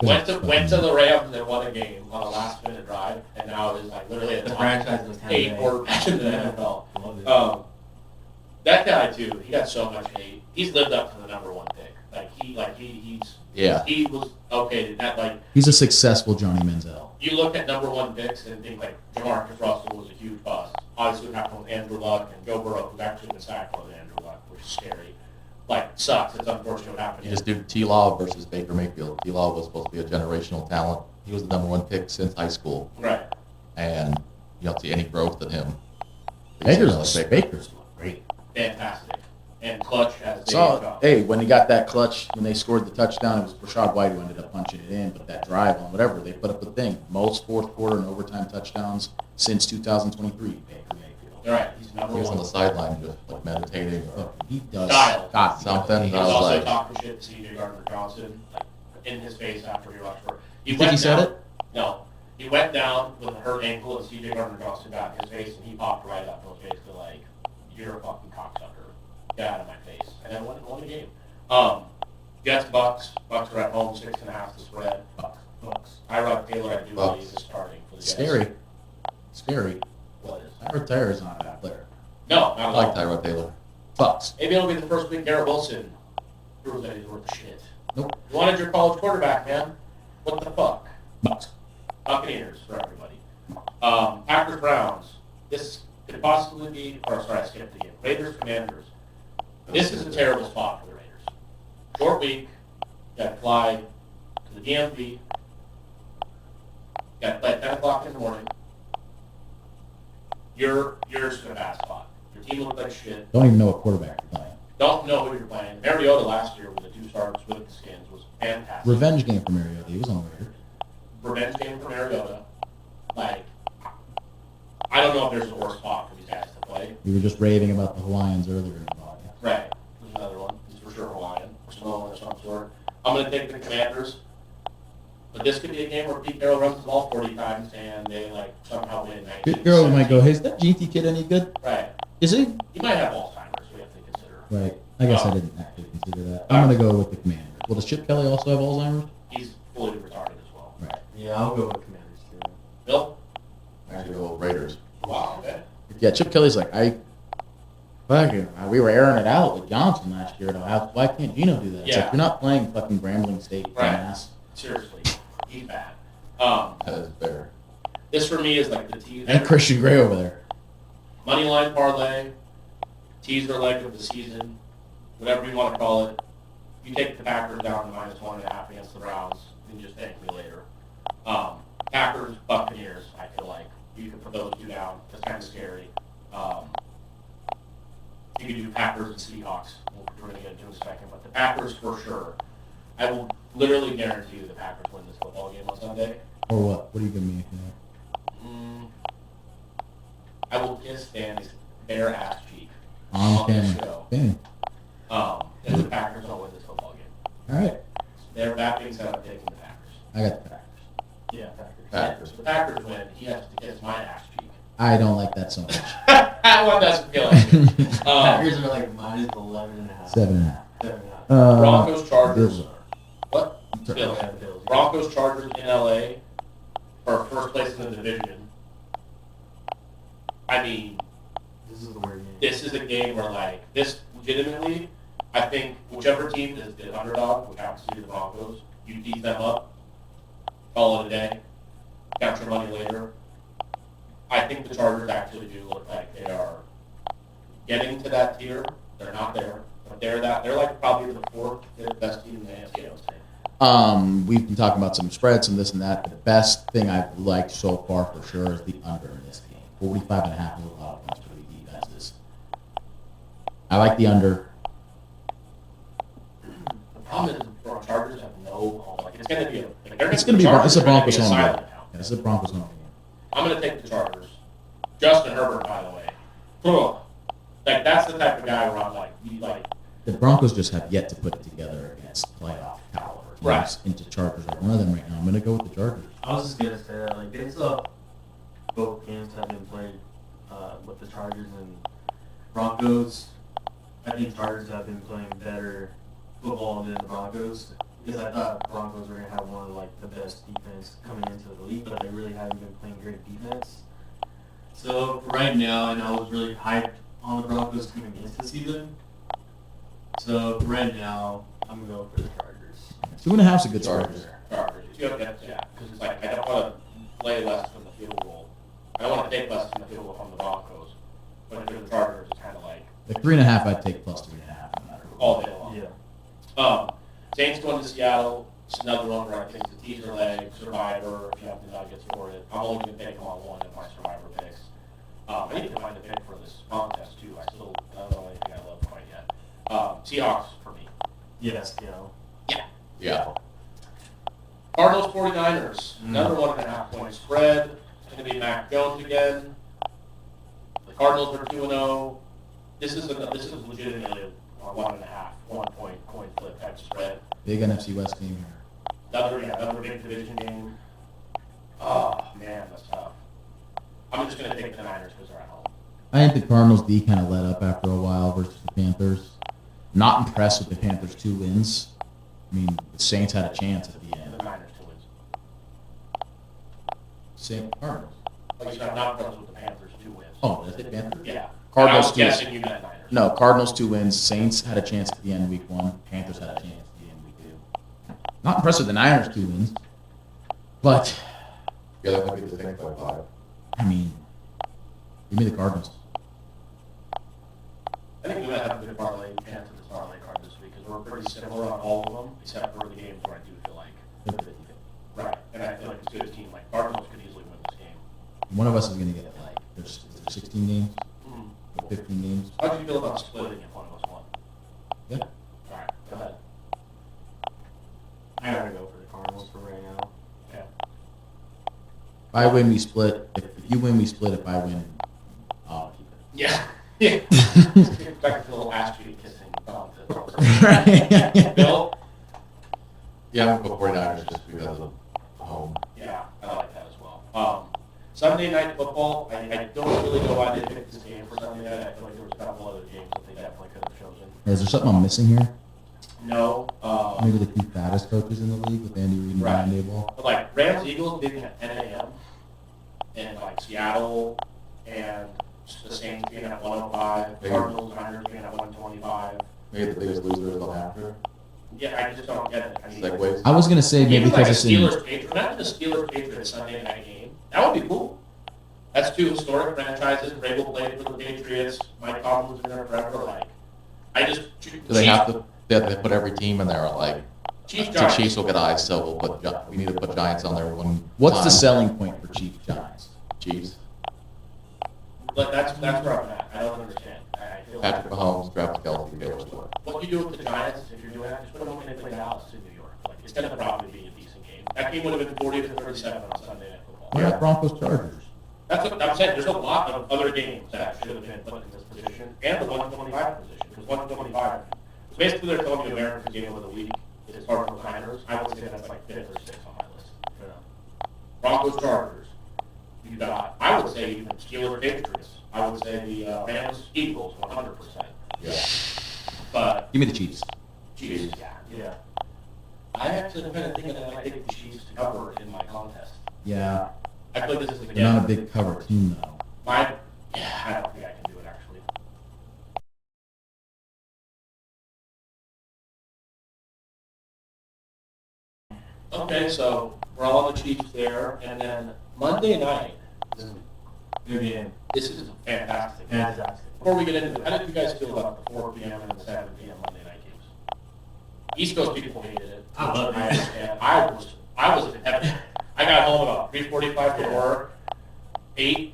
Went to the Rams and won a game on a last-minute drive, and now is like literally at the The top franchise was 8 quarterback in the NFL. Love it. That guy too, he got so much hate. He's lived up to the number one pick. Yeah. He was okay. That like He's a successful Johnny Manziel. you look at number one picks and think like Jamarcus Russell was a huge bust. Obviously, what happened with Andrew Luck and Joe Burrow, who's actually been sacked more than Andrew Luck, which is scary. Like sucks. It's unfortunate what happened. You just do T-Law versus Baker Mayfield. T-Law was supposed to be a generational talent. He was the number one pick since high school, Right. and you don't see any growth in him. Baker's great. Fantastic. And clutch as they So, go. hey, when he got that clutch, when they scored the touchdown, it was Rashad White who ended up punching it in. But that drive on whatever, they put up the thing. Most fourth quarter and overtime touchdowns since 2023, Baker Mayfield. You're right. He's number He was on one. the sideline just like meditating or Look, he does Style. got Something. He I was was also like- talking shit to C.J. Gardner-Johnson, like in his face after he rushed for. You think he said it? No. He went down with a hurt ankle, and C.J. Gardner-Johnson got in his face, and he popped right up and was basically like, "You're a fucking cocksucker. Get out of my face." And then won the game. Jets Bucks. Bucks are at home, 6.5 the spread. Bucks. Tyrod Taylor, I do Bucks. believe, is starting for the Jets. Scary. What is? Tyrod Taylor's not a bad player. No, not I at like all. Tyrod Taylor. Bucks. Maybe it'll be the first week Garrett Wilson proves that he's worth the shit. Nope. You wanted your college quarterback, man. What the fuck? Bucks. Buccaneers for everybody. Packers Browns. This could possibly be, or sorry, I skipped again. Raiders Commanders. This is a terrible spot for the Raiders. Short week. Got to fly to the DMV. Got to play at 10 o'clock in the morning. You're just in a bad spot. Your team looks like shit. Don't even know what quarterback you're playing. Don't know who you're playing. Mariota last year with the 2 starts with the Skins was fantastic. Revenge game for Mariota. He was on the Raiders. Revenge game for Mariota. Like, I don't know if there's a worse spot for these guys to play. We were just raving about the Hawaiians earlier in the podcast. Right. There's another one. He's for sure Hawaiian or Samoan or some sort. I'm going to take the Commanders. But this could be a game where Pete Carroll runs the ball 40 times and they, like, somehow win 19. Good girl might go, hey, is that GT kid any good? Right. Is he? He might have Alzheimer's, we have to consider. Right. I guess I didn't actually consider that. I'm going to go with the Commanders. Well, does Chip Kelly also have Alzheimer's? He's fully retarded as well. Right. Yeah, I'll go with Commanders too. Bill? I actually go Raiders. Wow, okay. Yeah, Chip Kelly's like, we were airing it out with Johnson last year. Why can't Gino do that? It's Yeah. like, you're not playing fucking Grambling State, Right. dumbass. Seriously. He's bad. That is fair. This for me is like the teaser. And Christian Gray over there. Money line parlay, teaser leg of the season, whatever you want to call it. You take the Packers down to -1.5 against the Browns, and just thank me later. Packers, Buccaneers, I feel like you could put those two down. That's kind of scary. You could do Packers and Seahawks. We're going to get into in a second, but the Packers for sure. I will literally guarantee you the Packers win this football game on Sunday. Or what? What are you giving me? I will kiss Danny's bare ass cheek On this camera. show. Bang. If the Packers don't win this football game. All right. They're that being said, I'm taking the Packers. I got the Packers. Yeah, Packers. Packers. If the Packers win, he has to kiss my ass cheek. I don't like that so much. That one doesn't feel like it. Packers are like -11.5. 7.5. 7.5. Broncos, Chargers. Bills. What? Bills. Yeah, the Bills. Broncos, Chargers in LA for first place in the division. I mean, This is the weird game. this is a game where, like, this legitimately, I think whichever team is the underdog, which happens to be the Broncos, you beat them up, call it a day, count your money later. I think the Chargers actually do look like they are getting to that tier. They're not there, but they're like probably the 4th, 5th best team in the AFC, I would say. We've been talking about some spreads, some this and that, but the best thing I've liked so far for sure is the under in this game. 45.5 is a lot of points for the defenses. I like the under. The problem is the Chargers have no home. Like, it's going to be It's going to be it's a Broncos home game. Yeah, it's a Broncos home game. I'm going to take the Chargers. Justin Herbert, by the way. Ugh. Like, that's the type of guy where I'm like, The Broncos just have yet to put it together against playoff caliber teams. Right. Into Chargers are one of them right now. I'm going to go with the Chargers. I was just gonna say that, like, it's both games have been played with the Chargers and Broncos. I think Chargers have been playing better football than the Broncos, because I thought Broncos were gonna have one of, like, the best defense coming into the league, but they really haven't been playing great defense. So right now, and I was really hyped on the Broncos coming into the season. So right now, I'm gonna go for the Chargers. 2.5 is a good spread. Chargers. Yeah, because it's like, I don't want to play less than the field goal. I don't want to take less than the field goal from the Broncos. But if you're the Chargers, it's kind of like Like 3.5, I'd take plus 3.5 no matter what. all day long. Yeah. Saints going to Seattle. It's another one where I think the teaser leg, Survivor, if you have the nuggets for it. I'm only going to take them on one of my Survivor picks. I need to find a pick for this contest, too. I don't know anything I love quite yet. Seahawks for me. Yes, you know. Yeah. Cardinals 49ers. Another 1.5 point spread. It's going to be Mac Jones again. The Cardinals are 2-0. This is legitimately a 1.5 point coin flip type spread. Big NFC West game here. Another big division game. Oh man, that's tough. I'm just going to take the Niners because they're at home. I think the Cardinals D kind of let up after a while versus the Panthers. Not impressed with the Panthers' 2 wins. I mean, the Saints had a chance at the And end. the Niners 2 wins. Saint Cardinals. Like you said, I'm not impressed with the Panthers 2 wins. Oh, that's the Panthers? Yeah. Cardinals I was 2. guessing you meant Niners. No, Cardinals 2 wins. Saints had a chance at the end week 1. Panthers had a chance at the end week 2. Not impressed with the Niners 2 wins. But, Yeah, that might be the thing by 5. I mean, give me the Cardinals. I think we might have a good parlay chance of this parlay card this week because we're pretty similar on all of them, except for the games where I do feel like They're 50-50. right, and I feel like it's a good team. Like Cardinals could easily win this game. One of us is going to get, like, there's 16 games, 15 games. How do you feel about splitting if one of us won? Yeah. All right, go ahead. I gotta go for the Cardinals for right now. Yeah. If I win, we split. If you win, we split. If I win, I'll keep it. Yeah. Yeah. Back to the little ass cheek kissing. Right. Bill? Yeah, I'm going to go 49ers just because of home. Yeah, I like that as well. Sunday night football, I don't really know why they picked this game for Sunday night. I feel like there was a couple other games that they definitely could have chosen. Is there something I'm missing here? No. Maybe the 2 fattest coaches in the league with Andy Reid and Right. Brian Daboll. But like Rams Eagles being at 10 a.m. and like Seattle and the Saints being at 105, Cardinals Niners being at 125. Maybe the biggest loser is on after. Yeah, I just don't get it. I mean, Segues. I was gonna say maybe even like a because it's in. Steelers Patriots, imagine the Steelers Patriots Sunday night game. That would be cool. That's 2 historic franchises. Vrabel played for the Patriots. Mike Tomlin's been there forever. Like, I just Do they have to? They have to put every team in there like. Chiefs The Giants. Chiefs will get eyes, so we'll put. We need to put Giants on there one. What's the time. selling point for Chiefs Giants? Chiefs. But that's where I'm at. I don't understand. I feel Patrick like Mahomes, Travis Kelce, Taylor Swift. what you do with the Giants, if you're doing that, just put them when they play Dallas in New York. Like, it's going to probably be a decent game. That game would have been 40-37 on Sunday Night Football. What about Broncos Chargers? That's what I'm saying. There's a lot of other games that should have been put in this position, and the 125 position, because 125. So basically, they're telling you America's game of the week is Cardinals Niners. I would say that's like 5th or 6th on my list. Broncos Chargers. You got, I would say even Steelers Patriots. I would say the Rams Eagles 100%. Yeah. But Give me the Chiefs. Chiefs, yeah. I actually kind of thinking that I might take the Chiefs to cover in my contest. Yeah, I feel like this is the they're not a big cover team though. I don't think I can do it actually. Okay, so we're all on the Chiefs there, and then Monday night. Good game. This is fantastic. Fantastic. Before we get into it, how did you guys feel about the 4 p.m. and the 7 p.m. Monday night games? East Coast people hated it. I love I it. understand. I was I got home about 3:45 from work, ate,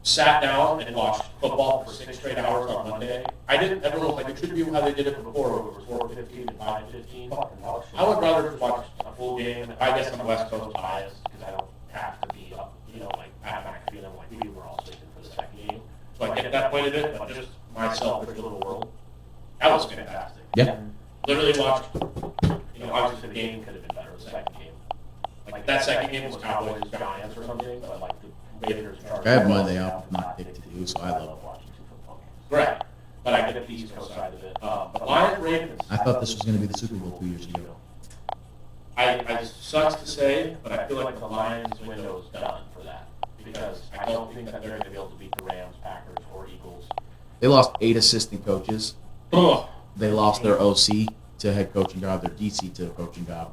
sat down and watched football for 6 straight hours on Monday. I didn't, everyone was like, it should be how they did it before, where it was 4:15 to 5:15. I would rather just watch a full game. I guess I'm West Coast biased because I don't have to be up, like, I have my feeling like we were all sleeping for the second game. So I get that point of it, but just my selfish little world. That was fantastic. Yeah. Literally watched, obviously the game could have been better, the second game. Like, that second game was Cowboys Giants or something, but like the Raiders and Chargers. I have Monday off, not picked to do, so I love watching 2 football games. Right. But I get the East Coast side of it. But Lions Ravens. I thought this was going to be the Super Bowl 2 years ago. I sucks to say, but I feel like the Lions window is done for that. Because I don't think that they're going to be able to beat the Rams, Packers, or Eagles. They lost 8 assistant coaches. Ugh. They lost their OC to head coaching job, their DC to a coaching job.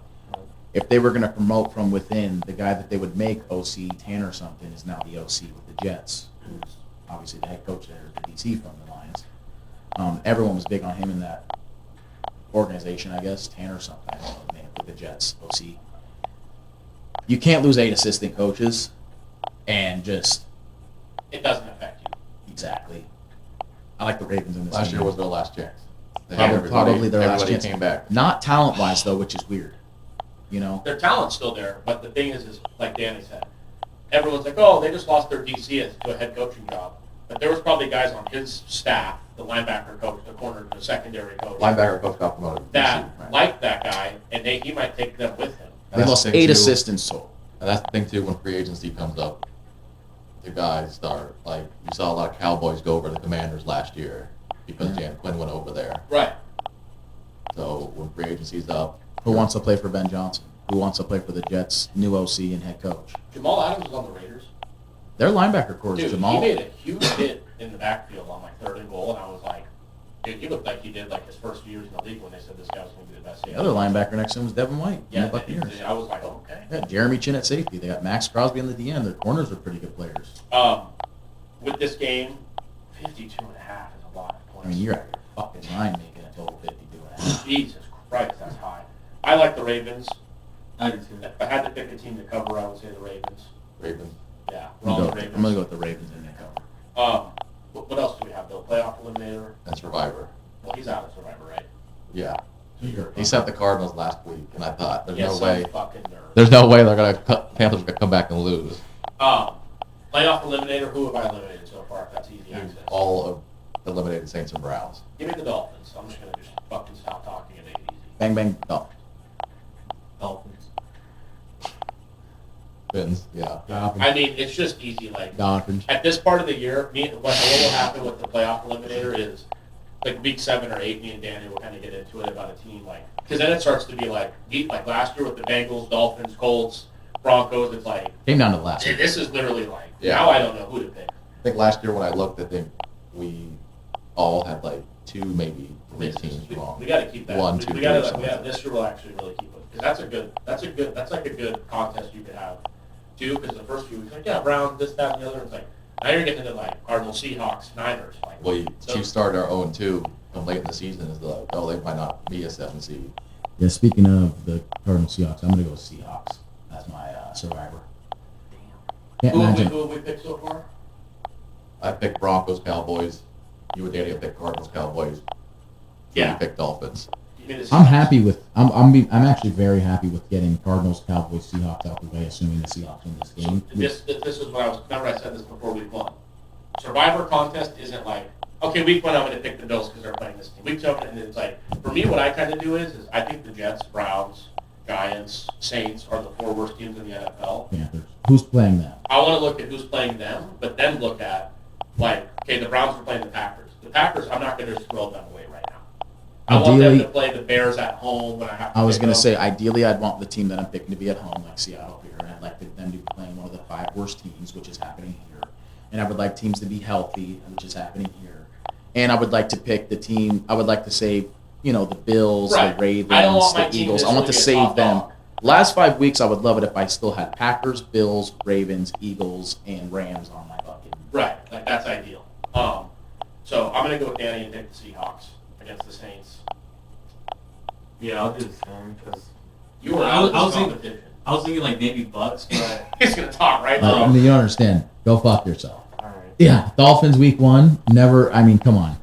If they were going to promote from within, the guy that they would make OC, Tanner something, is now the OC with the Jets, who's obviously the head coach there, the DC from the Lions. Everyone was big on him in that organization, I guess, Tanner something, I don't know the name, with the Jets, OC. You can't lose 8 assistant coaches and just... It doesn't affect you. Exactly. I like the Ravens in this Last game. year was their last chance. They had Probably their last everybody chance. came back. Not talent-wise, though, which is weird. Their talent's still there, but the thing is like Danny said, everyone's like, oh, they just lost their DC to a head coaching job. But there was probably guys on his staff, the linebacker coach, the corner, the secondary coach, Linebacker coach got promoted. that Right. liked that guy, and he might take them with him. And They that's lost the thing, 8 too. assistants total. And that's the thing too, when free agency comes up, the guys start, like, you saw a lot of Cowboys go over to the Commanders last year because Jan Quinn went over there. Right. So when free agency's up, Who wants to play for Ben Johnson? Who wants to play for the Jets' new OC and head coach? Jamal Adams was on the Raiders. Their linebacker core is Dude, Jamal. he made a huge hit in the backfield on like 3rd and goal, and I was like, dude, he looked like he did like his first few years in the league when they said this guy was going to be the best. The other linebacker next to him was Devin White. from Yeah, the Buccaneers. I was like, okay. They got Jeremy Chin at safety. They got Max Crosby on the DN. Their corners are pretty good players. With this game, 52 and a half is a lot of I points. mean, you're out of your fucking mind making a total 52 and a half. Jesus Christ, that's high. I like the Ravens. I do too. If I had to pick a team to cover, I would say the Ravens. Ravens. Yeah, I'm we're on going the to Ravens. go with the Ravens in that cover. What else do we have, Bill? Playoff Eliminator? And Survivor. Well, he's out of Survivor, right? Yeah. So you're He sent the Cardinals last week, and I thought, there's Yes, no way. I'm fucking nervous. There's no way they're gonna Panthers are gonna come back and lose. Playoff Eliminator, who have I eliminated so far, if that's easy access? All of eliminated Saints and Browns. Give me the Dolphins. I'm just going to just fucking stop talking and make it easy. Bang, bang, Dolphins. Dolphins. Fins, yeah. I mean, it's just easy. Like, Dolphins. at this part of the year, what will happen with the playoff eliminator is, like, week 7 or 8, me and Danny will kind of get into it about a team, like, because then it starts to be like last year with the Bengals, Dolphins, Colts, Broncos. It's like, Came down to the last. this is literally like, Yeah. now I don't know who to pick. I think last year when I looked, I think we all had like 2, maybe 3 teams wrong. We got to keep that. 1, we 2, 3 got or to. something. Yeah, this year we'll actually really keep it because that's like a good contest you could have too. Because the first few weeks, like, yeah, Browns, this, that, and the other. It's like now you're getting into like Cardinals, Seahawks, Niners. Like, Well, so- Chiefs started our 0-2, and late in the season is like, oh, they might not be a 7 seed. Yeah, speaking of the Cardinals Seahawks, I'm going to go with Seahawks. That's my survivor. Can't imagine. Who have we picked so far? I picked Broncos, Cowboys. You and Danny picked Cardinals, Cowboys. Yeah. You picked Dolphins. You mean the I'm Seahawks? happy with. I'm actually very happy with getting Cardinals, Cowboys, Seahawks out the way, assuming the Seahawks win this game. This is what I was. Remember, I said this before week 1. Survivor contest isn't like, okay, week 1 I'm going to pick the Bills because they're playing this team. Week 2, and it's like, for me, what I kind of do is I think the Jets, Browns, Giants, Saints are the 4 worst teams in the NFL. Panthers. Who's playing them? I want to look at who's playing them, but then look at, like, okay, the Browns are playing the Packers. The Packers, I'm not going to just throw them away right now. I want them to play the Bears at home when I have to. I was pick going to them. say, ideally, I'd want the team that I'm picking to be at home, like Seattle here, and I'd like them to be playing one of the 5 worst teams, which is happening here. And I would like teams to be healthy, which is happening here. And I would like to pick the team. I would like to save, the Bills, Right. the Ravens, I don't want my the team Eagles. to I want to be a save top them. dog. Last 5 weeks, I would love it if I still had Packers, Bills, Ravens, Eagles, and Rams on my bucket. Right, like that's ideal. So I'm going to go with Danny and pick the Seahawks against the Saints. Yeah, I'll do the same because You were I was out of thinking- competition. I was thinking like maybe Bucks, but He's gonna talk right Like, now. I mean, you don't understand. Go fuck yourself. all right. Yeah, Dolphins week 1. Never. I mean, come on.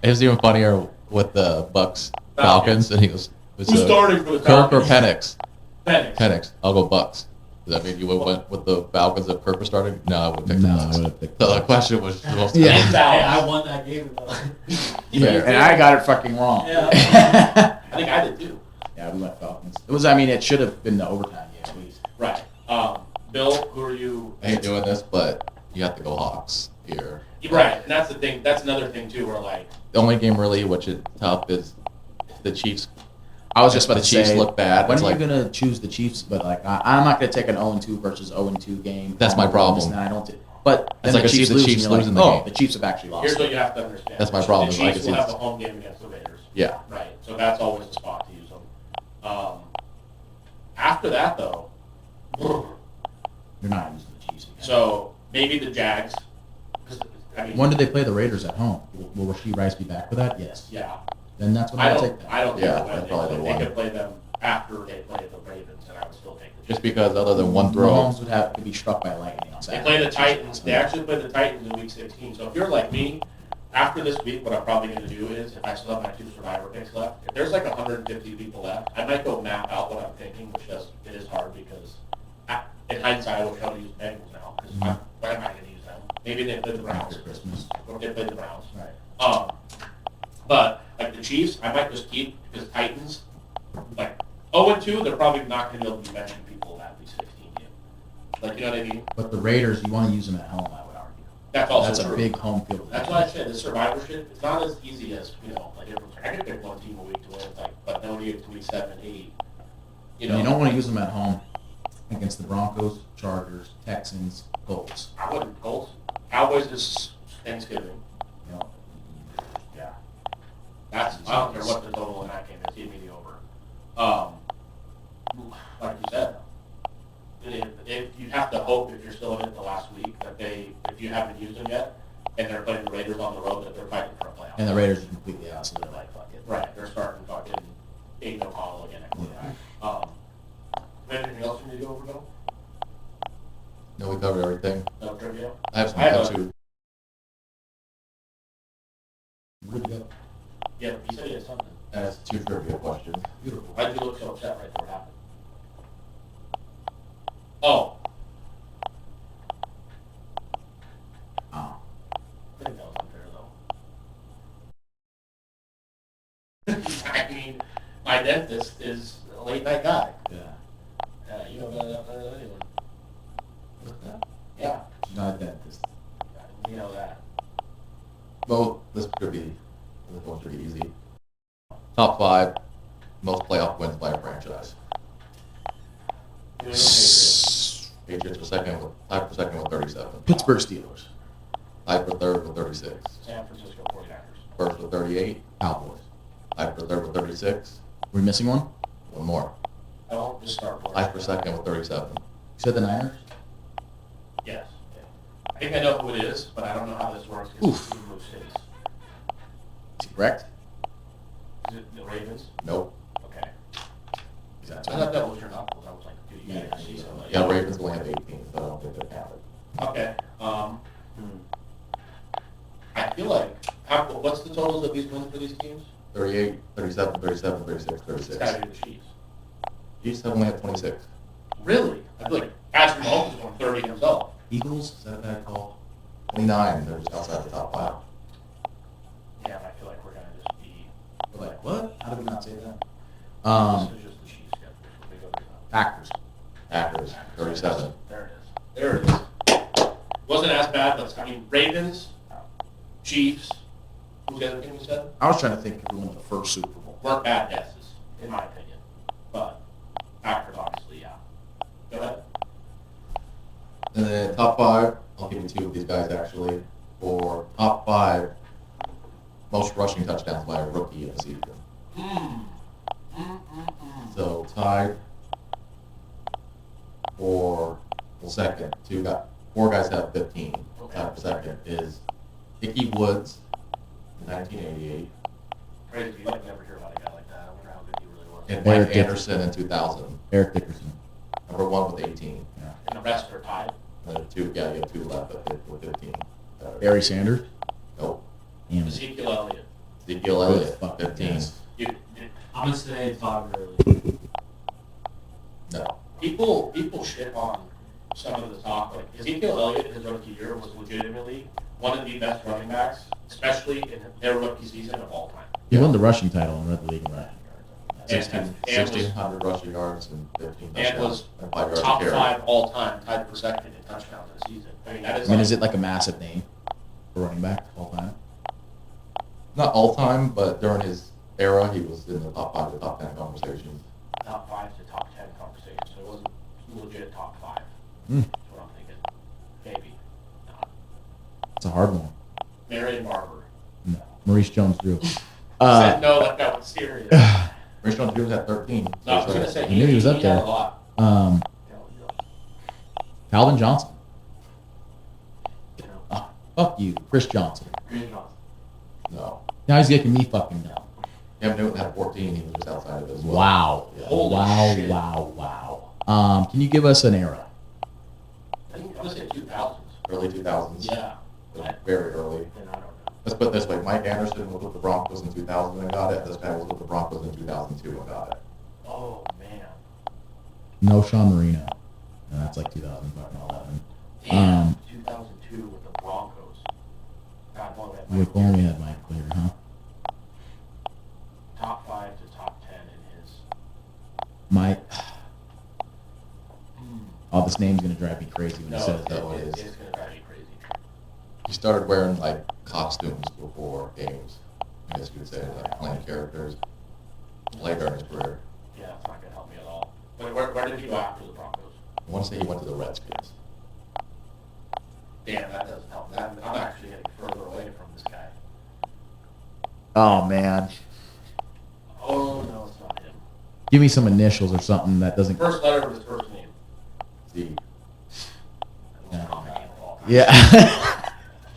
It was even funnier with the Bucks Falcons, and he goes, Who's starting for the Kirk or Falcons? Penix? Penix. Penix. I'll go Bucks. Does that mean you would went with the Falcons if Kirk was starting? No, I would pick No, the I Bucks. would have picked. So the question was supposed to Yeah. In Hey, Dallas. I won that game. Yeah, and I got it fucking wrong. I think I did too. Yeah, we went Falcons. It was. I mean, it should have been the overtime game at least. Right. Bill, who are you? I hate doing this, but you have to go Hawks here. Right, and that's the thing. That's another thing too. Where like, The only game really which is tough is if the Chiefs. I was just about the to Chiefs say, look bad. when It's are like you gonna choose the Chiefs? But like, I'm not gonna take an 0-2 versus 0-2 game. That's my problem. And I don't. But then It's like the I see Chiefs the lose, Chiefs and you're losing like, the oh, game. the Chiefs have actually lost. here's what you have to understand. That's my problem, The is I Chiefs can will see have this. a home game against the Raiders. yeah. Right. So that's always the spot to use them. After that though, You're not using the Chiefs. Again. so maybe the Jags. 'Cause, I mean, When did they play the Raiders at home? Will Rasheed Rice be back for that? Yes. yeah. Then that's what I I'll don't. take. Then. I don't Yeah, think that's they, probably the they one. could play them after they play the Ravens, and I would still take the Just Chiefs. because other than one throw, Mahomes would have to be struck by lightning on They Saturday. play the Titans. They actually play the Titans in Week 16. So if you're like me, after this week, what I'm probably going to do is, if I still have my 2 Survivor picks left, if there's like 150 people left, I might go map out what I'm thinking, which it is hard because in hindsight, I wish I would use Bengals now because why am I going to use them? Maybe they play the Browns After Christmas. or they play the Browns. Right. But like the Chiefs, I might just keep because Titans, like 0-2, they're probably not going to be able to be mentioning people that Week 16 game. Like, you know what I mean? But the Raiders, you want to use them at home, I would argue. That's also That's true. a big home field. That's why I said the survivor shit. It's not as easy as like everyone's like, I could pick one team a week to win. It's like, but then when you get to Week 7, 8, you know, You don't want to use them at home against the Broncos, Chargers, Texans, Colts. I wouldn't. Colts, Cowboys is Thanksgiving. You know, yeah. That's I don't care what the total in that game is. Give me the over. Like you said, if you have to hope if you're still in it the last week that if you haven't used them yet, and they're playing the Raiders on the road, that they're fighting for a playoff. And the Raiders are completely out, so they're like, fuck it. Right, they're starting fucking Aiden O'Connell again at quarterback. Anything else you need to go over, Bill? no, we covered everything. No trivia? I have some I have a- two. Good to go. Yeah, you said you had something. That's 2 trivia questions. Beautiful. Why'd you look so upset right before it happened? Oh, Oh. I think that was unfair, though. I mean, my dentist is a late night guy. Yeah. You know that better than anyone. What's that? Yeah, She's not a dentist. you know that. Both, this one should be easy. Top 5 most playoff wins by a franchise. You know, Patriots. Patriots are tied for second with 37. Pittsburgh Steelers. Tied for third with 36. San Francisco 49ers. First with 38. Cowboys. Tied for third with 36. We're missing one? One more. I don't just start. Tied for second with 37. You said the Niners? Yes. I think I know who it is, but I don't know how this works because Oof. it's moved cities. Is he correct? Is it the Ravens? Nope. Okay. Is that I thought that was your knuckles. I was like, dude, you gotta see something. Yeah, Ravens only have 18, so I don't think they're counted. Okay. I feel like, what's the totals of these wins for these teams? 38, 37, 37, 36, It's 36. gotta be the Chiefs. Chiefs have only had 26. Really? I feel like Patrick Mahomes is going 30 himself. Eagles? Is that a bad call? 29, they're just outside the top 5. Yeah, and I feel like we're gonna just be. We're like, what? How did we not say that? This is just the Chiefs schedule. So we go to the- Packers. Packers, 37. There it is. There it is. Wasn't as bad, but I mean, Ravens, Chiefs, who's the other team we said? I was trying to think if we won the first Super Bowl. Weren't bad guesses, in my opinion. But Packers, obviously, yeah. Go ahead. And then top 5, I'll give you 2 of these guys actually. For top 5 most rushing touchdowns by a rookie in a season. So tied for second. 4 guys have 15. Tied for second is Ickey Woods in 1988 Crazy, you like never hear about a guy like that. I wonder how good he really was. and Eric Mike Anderson in 2000. Eric Dickerson. Number 1 with 18. Yeah. And the rest are tied. And then 2, yeah, you have 2 left with 15. Barry Sanders. Nope. Damn. Ezekiel Elliott. Ezekiel Elliott, Fuck 15. yes. I'm gonna say Todd Gurley. No. People shit on some of the talk. Like Ezekiel Elliott, his rookie year was legitimately one of the best running backs, especially in their rookie season of all time. He won the rushing title and led the league in rushing yards. And was 1,600 rushing yards and 15 and touchdowns. was and 5 yards top a carry. 5 all time, tied for second in touchdowns in a season. I mean, that is. I mean, is it like a massive name for running back all time? Not all time, but during his era, he was in the top 5 to top 10 conversations. top 5 to top 10 conversation? So it wasn't legit top 5. Hmm. That's what I'm thinking. Maybe. Not. It's a hard one. Marion Barber. No. Maurice Jones-Drew. Said no, like that was serious. Rich Jones had 13. No, I was going to say, I knew he was up had there. a lot. Calvin Johnson. You know, Fuck you, Chris Johnson. Green Johnson. No. Now he's making me fucking dumb. Cam Newton had 14. He was just outside of it as well. Wow. Yeah. Holy wow, shit. wow. Can you give us an era? I think I'm going to say 2000s. Early 2000s. Yeah. Like, very early. And I don't know. Let's put it this way. Mike Anderson was with the Broncos in 2000 and got it. This guy was with the Broncos in 2002 and got it. Oh, man. No Sean Marino. No, that's like 2011. Damn. 2002 with the Broncos. God, one that If only we had Mike Clear, huh? top 5 to top 10 in his. Mike. Oh, this name's gonna drive me crazy when No, he says that. it's going to drive you crazy. He started wearing like costumes before games. I guess you could say like playing characters. Played during his career. Yeah, it's not going to help me at all. Where did he go after the Broncos? I want to say he went to the Redskins. Damn, that doesn't help. I'm actually getting further away from this guy. Oh man, Oh, no, it's not him. give me some initials or something that doesn't. First letter of his first name. Steve. Yeah. Yeah. Yeah.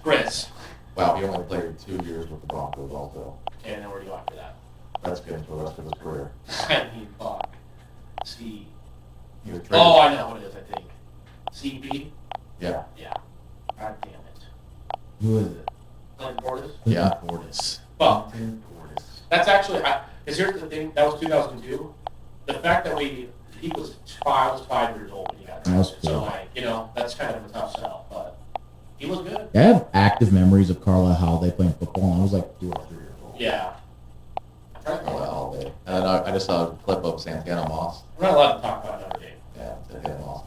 Chris. Wow, he only played 2 years with the Broncos also. And then where do you go after that? Redskins for the rest of his career. I mean, fuck. C. He was traded. Oh, I know what it is, I think. CP? Yeah. Yeah. God damn it. Who is it? Glenn Portis? Yeah. Portis. Fuck. That's actually, because here's the thing, that was 2002. The fact that he was 5 years old when he got That was drafted. So, cool. like, you know, that's kind of a tough sell, but he was good. I have active memories of Carla Holiday playing football, and I was like 2 or 3 years old. Yeah. I'm trying to Oh, think. all day. And I just saw a clip of Santana Moss. We're not allowed to talk about Notre Dame. Yeah, Santana Moss.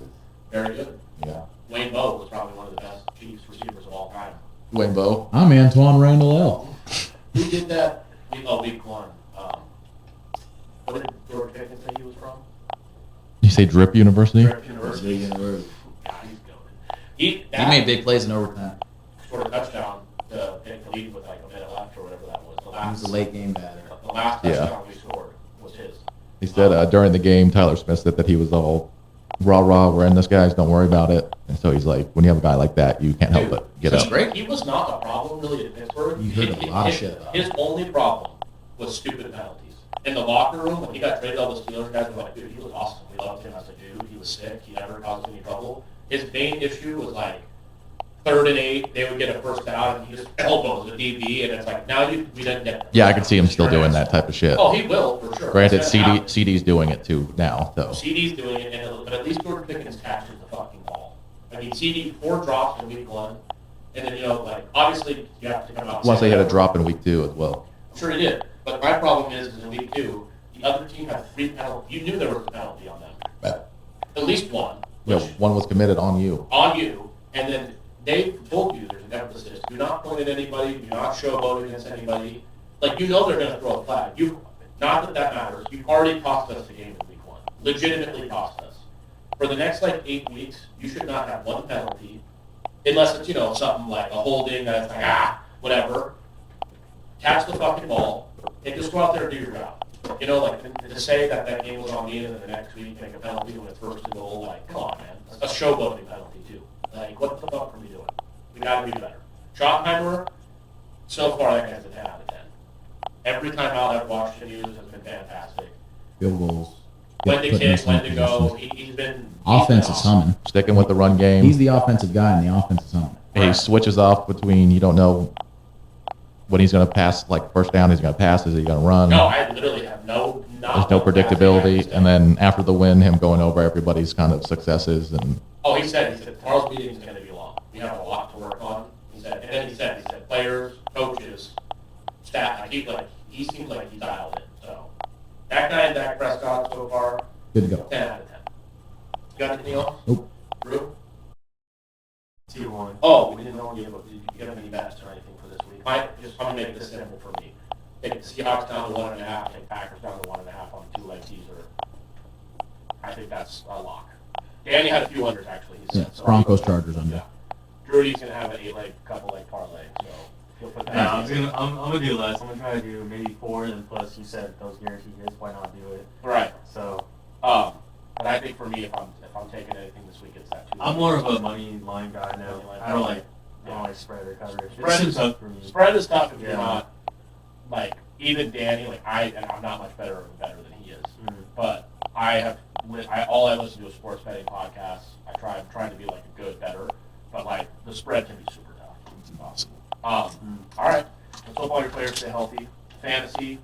Very good. Yeah. Wayne Bowe was probably one of the best Chiefs receivers of all time. Wayne Bowe. I'm Antoine Randall L. Who did that? Week 1. What did George Pickens say he was from? You say Drip University? Drake University. God, he's going. He made big plays in overtime. scored a touchdown to take the lead with like a minute left or whatever that was. He was a late game batter. The last Yeah. touchdown we scored was his. He said during the game, Tyler Smith said that he was all rah, we're in this, guys, don't worry about it. And so he's like, when you have a guy like that, you can't help Dude, but get that's up. great. He was not a problem really in Pittsburgh. You heard a lot of shit about His him. only problem was stupid penalties. In the locker room, when he got traded, all the Steelers guys were like, dude, he was awesome. We loved him as a dude. He was sick. He never caused any trouble. His main issue was like 3rd and 8, they would get a first down, and he just elbows the DB, and it's like, now we didn't get. Yeah, I could see him still doing that type of shit. Oh, he will, for sure. Granted, It's gonna happen. CD's doing it too now, though. CD's doing it, but at least George Pickens catches the fucking ball. I mean, CD, 4 drops in week 1, and then, you know, like, obviously, you have to come out and Once say they had a that. drop in week 2 as well. I'm sure he did. But my problem is in week 2, the other team had 3 penalties. You knew there was a penalty on them. But, At least one. yeah, Which, one was committed on you. on you, and then they told you there's an emphasis. Do not point at anybody. Do not showboat against anybody. Like, you know they're going to throw a flag. Not that matters. You've already cost us the game in week 1. Legitimately cost us. For the next, like, 8 weeks, you should not have one penalty. Unless it's, you know, something like a holding that's like, whatever. Catch the fucking ball, and just go out there and do your job. You know, like, to say that that game was on me and then the next week make a penalty when it's first and goal, like, come on, man. A showboating penalty, too. Like, what the fuck are we doing? We gotta be better. Schottenheimer, so far, that guy's a 10 out of 10. Every time out I've watched him use has been fantastic. Field goals. when to put in kick, some when to go. positions. He's been Offense is awesome. humming. Sticking with the run game. He's the offensive guy, and the offense is humming. He Right. switches off between, you don't know when he's going to pass, like first down, he's going to pass, is he going to run? No, I literally have There's no predictability. And then after the win, him going over everybody's kind of successes. And he said tomorrow's meeting is going to be long. We have a lot to work on. He said, and then he said players, coaches, staff. He seems like he's dialed in. So that guy and Dak Prescott so far, Good to go. 10 out of 10. You got anything else? Nope. Drew? T1. Oh, we didn't know you have any bets or anything for this week. I'm gonna make this simple for me. Take the Seahawks down to 1.5. Take Packers down to 1.5 on the 2-leg teaser. I think that's a lock. Danny had a few unders actually. He Yeah, said, so Broncos, Chargers under. Yeah. Drudy's gonna have an 8-leg, couple-leg parlay, so he'll put that. Yeah, I'm gonna do less. I'm gonna try to do maybe 4, and plus you said those guaranteed hits. Why not do it? Right. So But I think for me, if I'm taking anything this week, it's that 2. I'm more of a money line guy now. Money line. I don't like spread or coverage. Spread It's is tough for me. Spread is tough if Yeah. you're not like even Danny. And I'm not much better than he is. Mm. But all I listen to is sports betting podcasts. I'm trying to be like a good better, but like the spread can be super tough. It's impossible. All right, let's hope all your players stay healthy. Fantasy,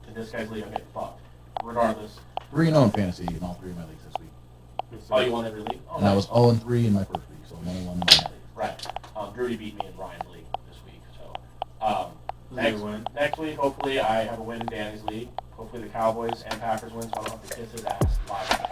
in this guy's league, I'm getting fucked. Regardless, 3-0 in fantasy in all 3 of my leagues this week. oh, you won every league. Oh, And I nice. was 0-3 in my first week, so I'm 1-1 in my league. Right. Drudy beat me in Ryan's league this week. So Who's gonna win? next week, hopefully, I have a win in Danny's league. Hopefully, the Cowboys and Packers win, so I don't have to kiss his ass live.